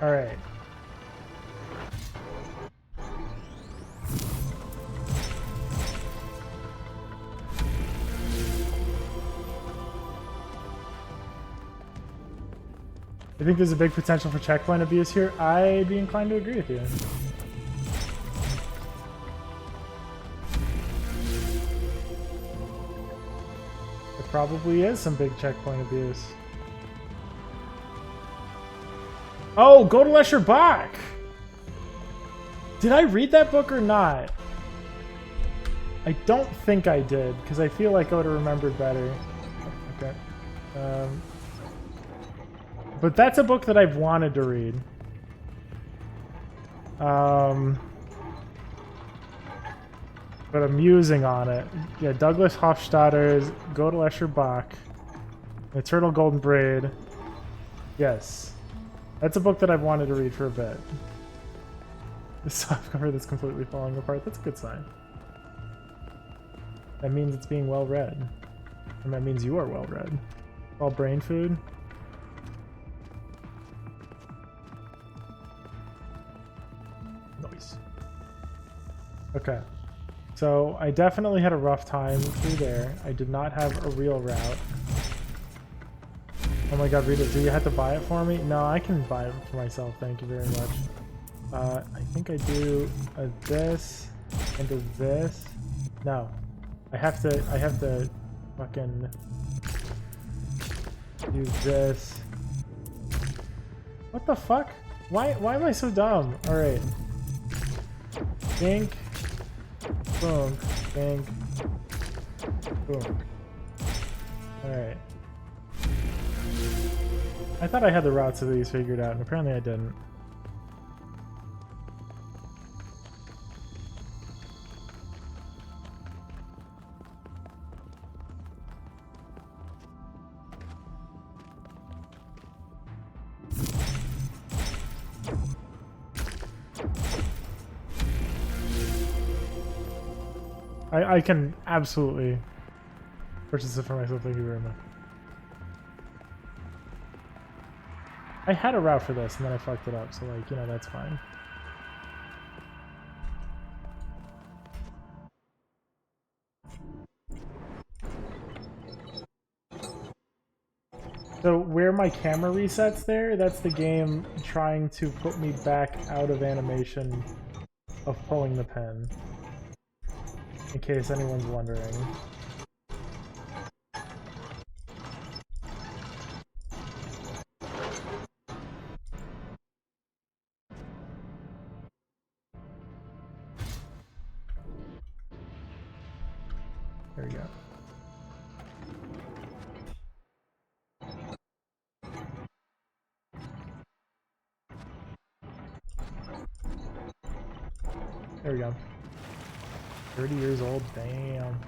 All right. I think there's a big potential for checkpoint abuse here. I'd be inclined to agree with you. There probably is some big checkpoint abuse. Oh, go to Lesher Bach! Did I read that book or not? I don't think I did, because I feel like I would have remembered better. Okay. But that's a book that I've wanted to read. But I'm musing on it. Yeah, Douglas Hofstadter's Go to Lesher Bach. Eternal Golden Braid. Yes. That's a book that I've wanted to read for a bit. The softcover that's completely falling apart. That's a good sign. That means it's being well read. And that means you are well read. All brain food. Nice. Okay. So I definitely had a rough time through there. I did not have a real route. Oh my god, Rita, do you have to buy it for me? No, I can buy it for myself. Thank you very much. I think I do a this and a this. No. I have to fucking do this. What the fuck? Why am I so dumb? Alright. Think. Boom. Think. Boom. Alright. I thought I had the routes of these figured out, and apparently I didn't. I can absolutely purchase it for myself, thank you very much. I had a route for this and then I fucked it up, so like, you know, that's fine. So where my camera resets there, that's the game trying to put me back out of animation of pulling the pen. In case anyone's wondering. There we go. There we go. 30 years old, damn.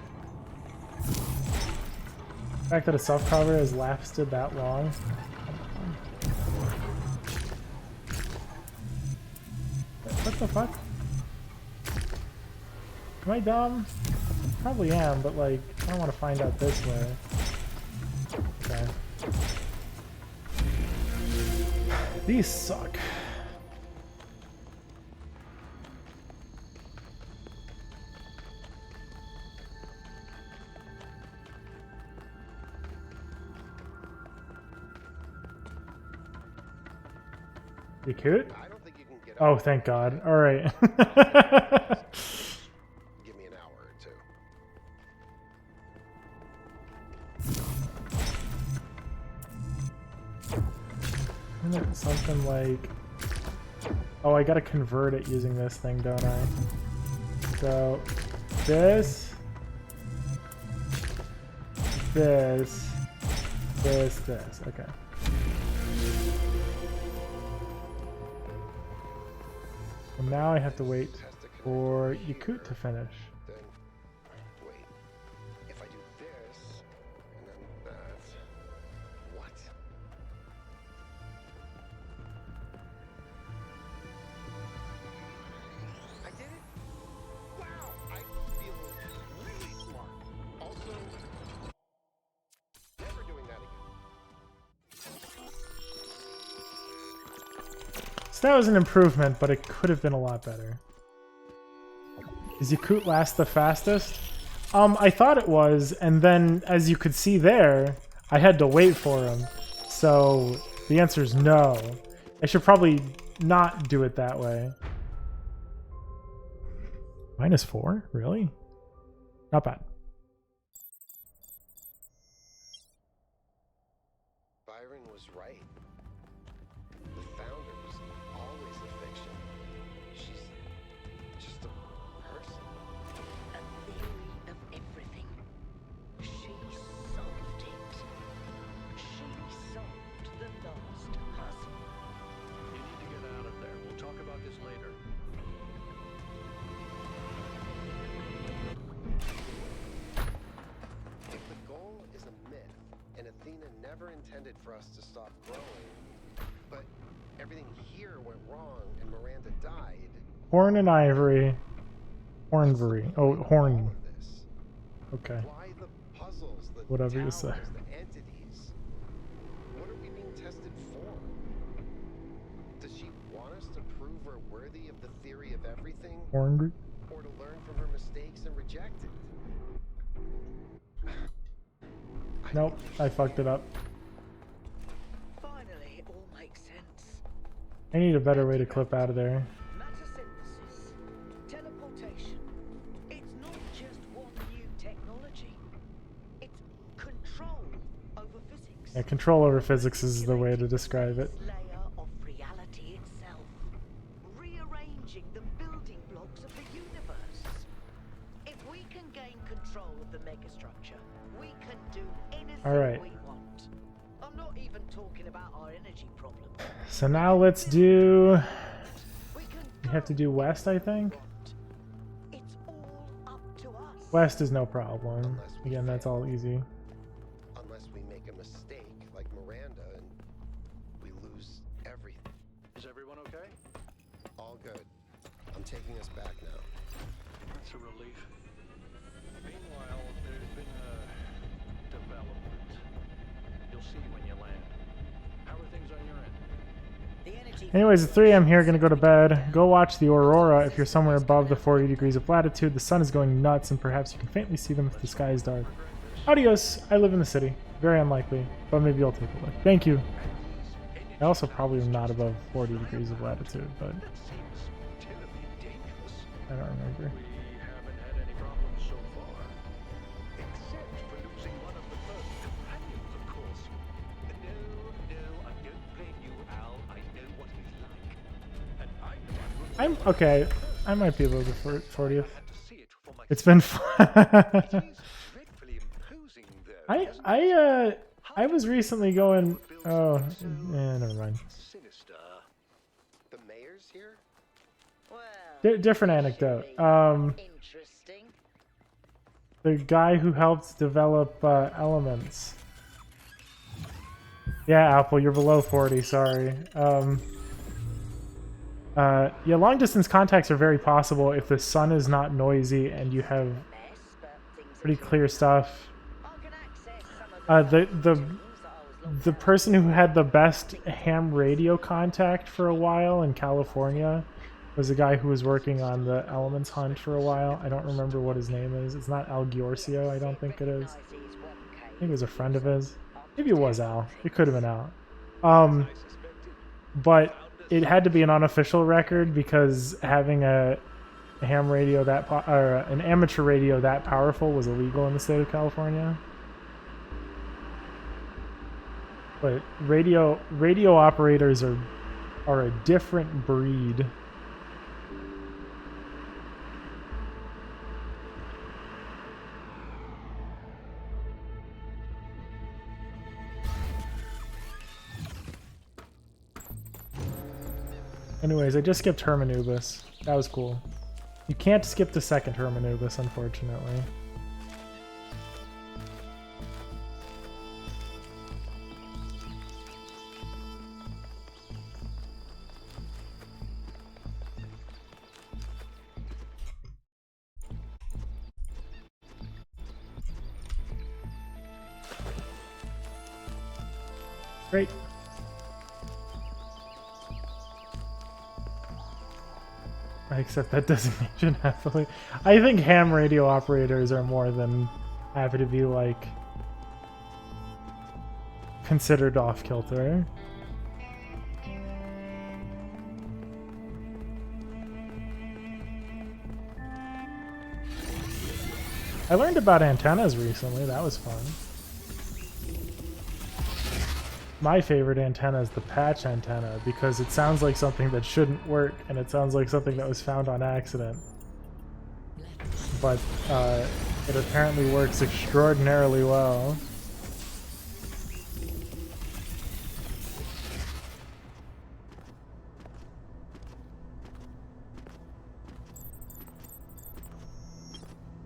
The fact that a softcover has lasted that long. What the fuck? Am I dumb? Probably am, but like, I don't want to find out this way. Okay. These suck. You cute? I don't think you can get Oh, out. thank God. All right. Give me an hour or two. Isn't it something like... Oh, I gotta convert it using this thing, don't I? So, this... This... This. Okay. Well, now I have to wait for Yakut to finish. Then, wait. If I do this, and then that... What? I did it? Wow! I feel really smart. Also, never doing that again. So that was an improvement, but it could have been a lot better. Is Yakut last the fastest? I thought it was, and then as you could see there, I had to wait for him. So the answer is no. I should probably not do it that way. -4? Really? Not bad. Byron was right. The founder was always a fiction. She's just a person. A theory of everything. She solved it. She solved the last puzzle. You need to get out of there. We'll talk about this later. If the goal is a myth, and Athena never intended for us to stop growing, but everything here went wrong and Miranda died. Horn and Ivory. Hornvery. Oh, all Horn. of this. Okay. Why the puzzles, the Whatever you towers, say. the entities? What are we being tested for? Does she want us to prove we're worthy of the theory of everything? Horn. Or to learn from her mistakes and reject it? Nope, I fucked it up. Finally, it all makes sense. I need a better way to clip out of there. Matter synthesis, teleportation. It's not just one new technology. It's control over physics. Yeah, control over physics is the way to describe it. Layer of reality itself. Rearranging the building blocks of the universe. If we can gain control of the megastructure, we can do anything Alright. we want. I'm not even talking about our energy problem. So now let's do... We can We have to do west, I think? It's all up to us. West is no problem. Again, that's all easy. Unless we make a mistake like Miranda and we lose everything. Is everyone okay? All good. I'm taking us back now. That's a relief. Meanwhile, there's been a development. You'll see when you land. How are things on your end? The energy Anyways, at 3 a.m. here, gonna go to bed. Go watch the aurora if you're somewhere above the 40 degrees of latitude. The sun is going nuts, and perhaps you can faintly see them if the sky is dark. Adios. I live in the city. Very unlikely, but maybe you'll take a look. Thank you. I also probably am not above 40 degrees of latitude, but I don't remember. We haven't had any problems so far. Except for losing one of the first companions, of course. No, I don't blame you, Al. I know what he's like. And I know I'm okay. I might be able to 40th. had to see it for myself. It's been fun. It is dreadfully imposing, though. I was recently going. Oh, never mind. Sinister. The mayor's here? Well, Different anecdote. interesting. The guy who helped develop elements. Yeah, Apple, you're below 40. Sorry. Yeah, long distance contacts are very possible if the sun is not noisy and you have Mess, but things are pretty clear stuff. I can access some of The person who had the best ham radio contact for a while in California was a guy who was working on the Elements Hunt for a while. I don't remember what his name is. It's not Al Giorgio, I don't think it is. I think it was a friend of his. Maybe it was Al. It could have been Al. But it had to be an unofficial record because having a ham radio that or an amateur radio that powerful was illegal in the state of California. But radio operators are a different breed. Anyways, I just skipped Hermanubis. That was cool. You can't skip the second Hermanubis, unfortunately. Great. I accept that designation happily. I think ham radio operators are more than happy to be, like, considered off-kilter. I learned about antennas recently. That was fun. My favorite antenna is the patch antenna because it sounds like something that shouldn't work and it sounds like something that was found on accident. But it apparently works extraordinarily well.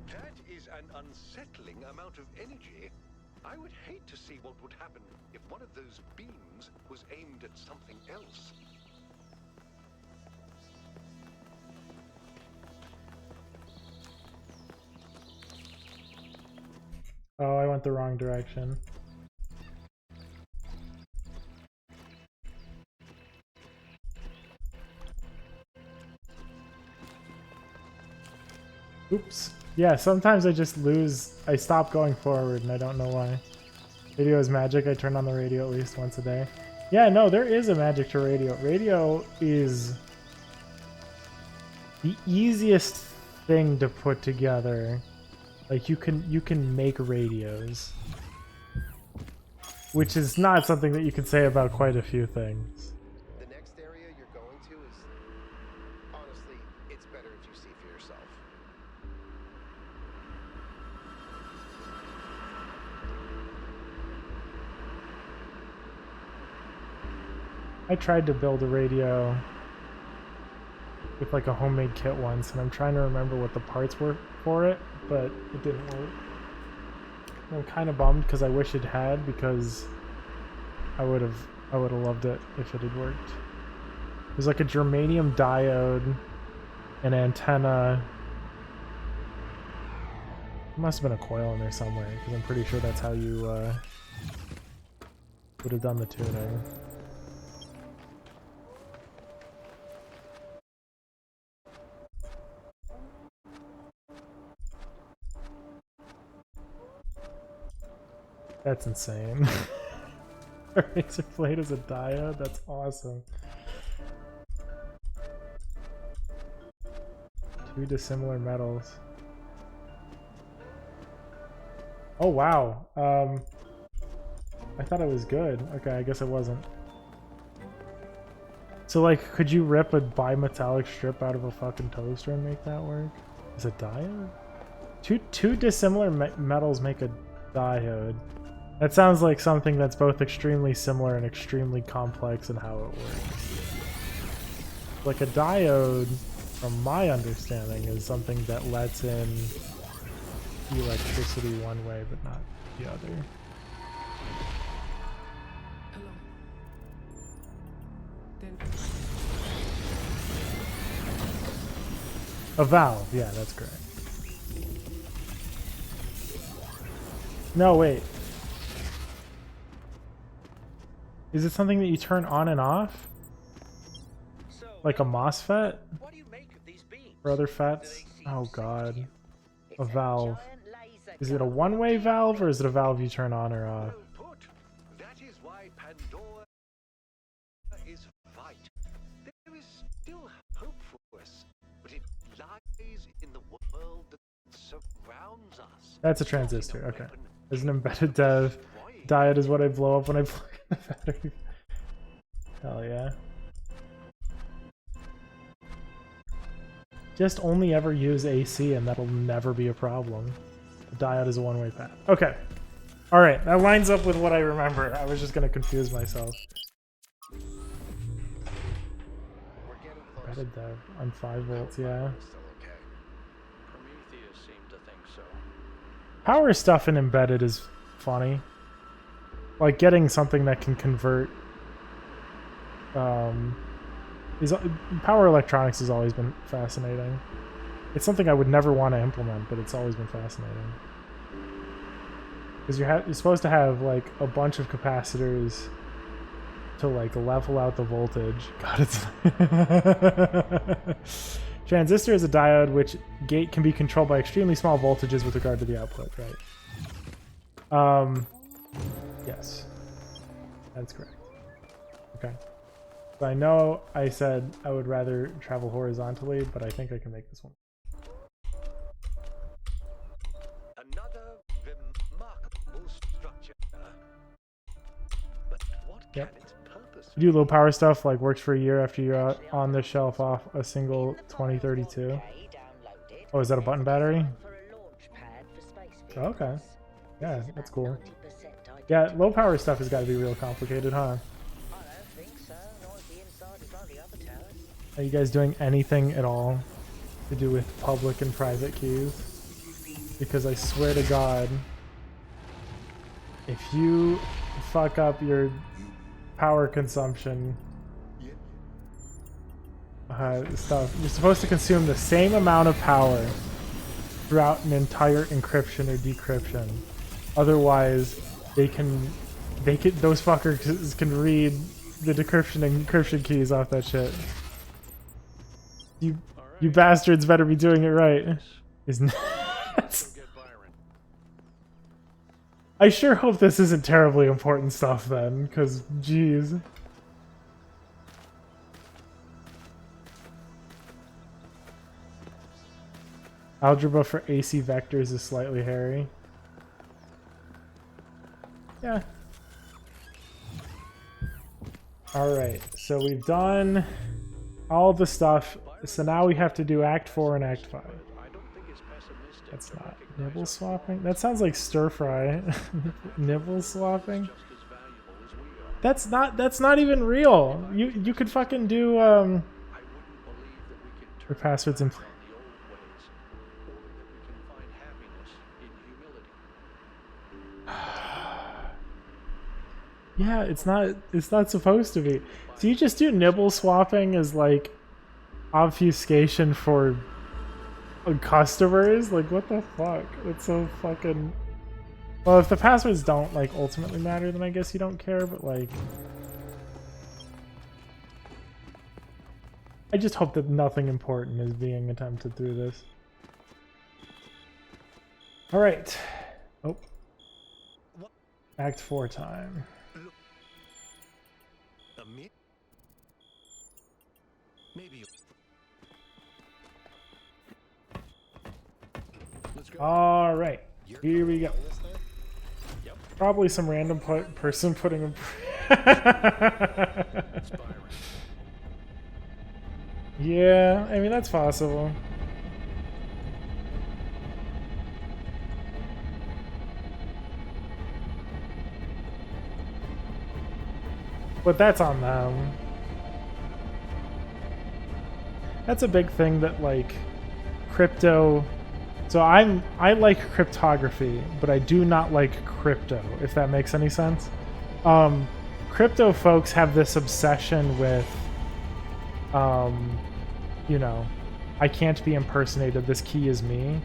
That is an unsettling amount of energy. I would hate to see what would happen if one of those beams was aimed at something else. Oh, I went the wrong direction. Oops. Yeah, sometimes I just lose. I stop going forward and I don't know why. Radio is magic. I turn on the radio at least once a day. Yeah, no, there is a magic to radio. Radio is the easiest thing to put together. Like you can make radios, which is not something that you can say about quite a few things. The next area you're going to is... Honestly, it's better if you see for yourself. I tried to build a radio with like a homemade kit once, and I'm trying to remember what the parts were for it, but it didn't work. And I'm kind of bummed because I wish it had, because I would have loved it if it had worked. There's like a germanium diode, an antenna. There must have been a coil in there somewhere, because I'm pretty sure that's how you would have done the tuning. That's insane. A razor blade is a diode? That's awesome. Two dissimilar metals. Oh wow. I thought it was good. Okay, I guess it wasn't. So like, could you rip a bimetallic strip out of a fucking toaster and make that work? Is it diode? Two dissimilar metals make a diode. That sounds like something that's both extremely similar and extremely complex in how it works. Like a diode, from my understanding, is something that lets in electricity one way but not the other. Hello. Then A valve, yeah, that's correct. No, wait. Is it something that you turn on and off? So, Like a MOSFET? what do you make of these beams? Or other Do FETs? they seem Oh god. sense to you? A It's valve. giant laser Is it a gun. one-way valve or is it a valve you turn on or off? Well put. That is why Pandora is right. There is still hope for us, but it lies in the world that surrounds us. That's a transistor, okay. As an embedded dev, diode is what I blow up when I plug in the battery. Hell yeah. Just only ever use AC and that'll never be a problem. The diode is a one-way path. Okay. Alright, that lines up with what I remember. I was just gonna confuse myself. We're getting close. Embedded dev on 5 volts, yeah. Still okay. Prometheus seemed to think so. Power stuff in embedded is funny. Like getting something that can convert power electronics has always been fascinating. It's something I would never want to implement, but it's always been fascinating. Because you're supposed to have like a bunch of capacitors to like level out the voltage. God, it's transistor is a diode which gate can be controlled by extremely small voltages with regard to the output, right? Yes. That's correct. Okay. So I know I said I would rather travel horizontally, but I think I can make this one. Another remarkable structure. But what Yep. can its purpose You do low power stuff like works for a year after you're out on the shelf off a single In the 2032. Files 1K downloaded, Oh, is that a button battery? for a launch pad for space Oh, okay. vehicles. Yeah, This is that's about cool. 90% Yeah, low power stuff has got to be real complicated, huh? I don't think so. Not if the inside is like the other towers. Are you guys doing anything at all to do with public and private keys? Because I swear to God, if you fuck up your power consumption stuff, you're supposed to consume the same amount of power throughout an entire encryption or decryption. Otherwise, those fuckers can read the decryption and encryption keys off that shit. You bastards better be doing it right. Isn't I sure hope this isn't terribly important stuff then, because geez. Algebra for AC vectors is slightly hairy. Yeah. Alright, so we've done all the stuff. So now we have to do Act 4 and Act 5. That's not nibble swapping. That sounds like stir fry. Nibble swapping. That's not even real. You could fucking do your passwords in. Yeah, it's not supposed to be. So you just do nibble swapping as like obfuscation for customers? Like what the fuck? It's so fucking. Well, if the passwords don't like ultimately matter, then I guess you don't care, but like I just hope that nothing important is being attempted through this. Alright. Oh. Act 4 time. Maybe. Let's go. All right, You're here we go. playing this time? Probably some random person putting a. Yeah, I mean that's possible. But that's on them. That's a big thing that like crypto. So I like cryptography, but I do not like crypto, if that makes any sense. Crypto folks have this obsession with you know, I can't be impersonated, this key is me,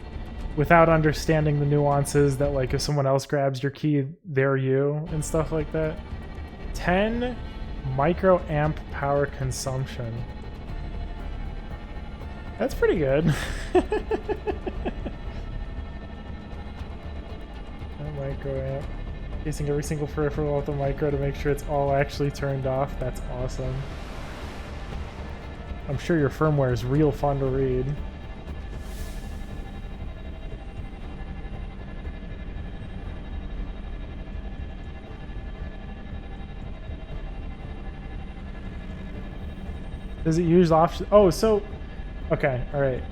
without understanding the nuances that like if someone else grabs your key, they're you and stuff like that. 10 microamp power consumption. That's pretty good. Microamp. Casing every single peripheral with a micro to make sure it's all actually turned off. That's awesome. I'm sure your firmware is real fun to read. Does it use options? Oh, so... Okay, alright.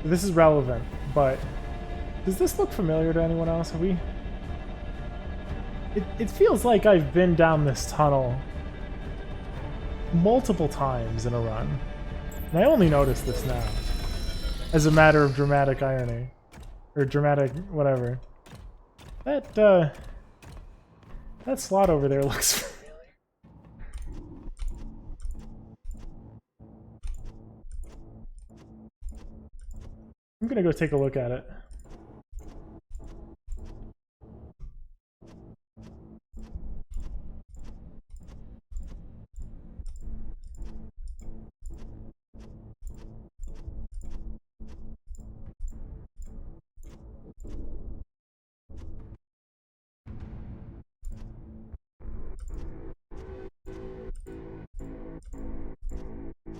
This is relevant, but... Does this look familiar to anyone else? Have we... It feels like I've been down this tunnel multiple times in a run. And I only noticed this now. As a matter of dramatic irony. Or dramatic whatever. That slot over there looks familiar. I'm gonna go take a look at it.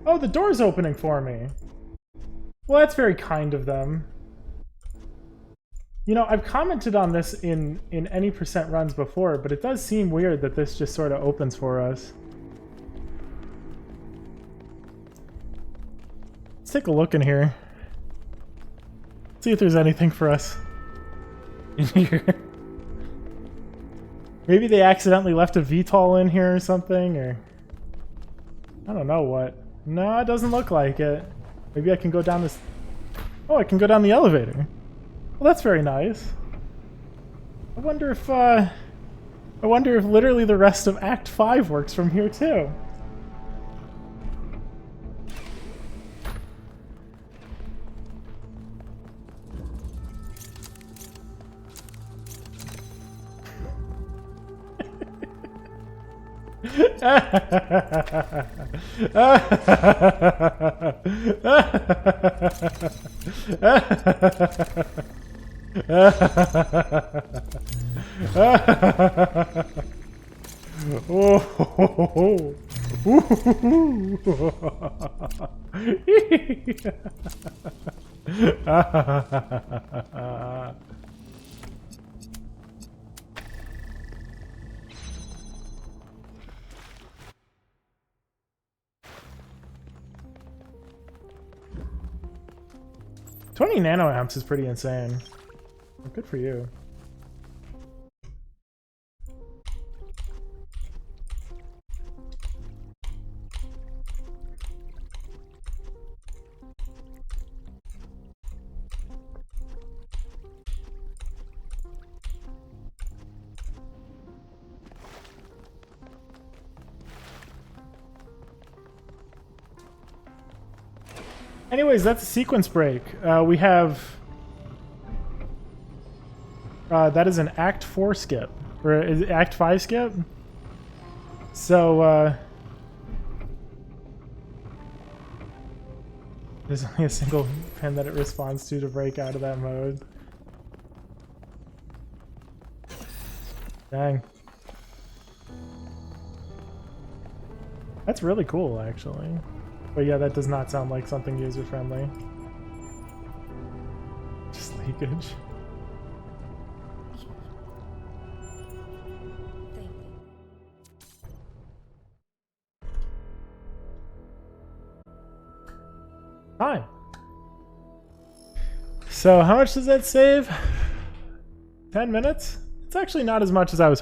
Oh, the door's opening for me. Well, that's very kind of them. You know, I've commented on this in any percent runs before, but it does seem weird that this just sort of opens for us. Let's take a look in here. See if there's anything for us in here. Maybe they accidentally left a VTOL in here or something, or... I don't know what. No, it doesn't look like it. Maybe I can go down this... Oh, I can go down the elevator. Well, that's very nice. I wonder if literally the rest of Act 5 works from here too. $20 nanoamps is pretty insane. Good for you. Anyways, that's a sequence break. We have... that is an Act 4 skip. Or is it Act 5 skip? So, there's only a single pin that it responds to break out of that mode. Dang. That's really cool, actually. But yeah, that does not sound like something user-friendly. Just leakage. Fine. So how much does that save? 10 minutes? It's actually not as much as I was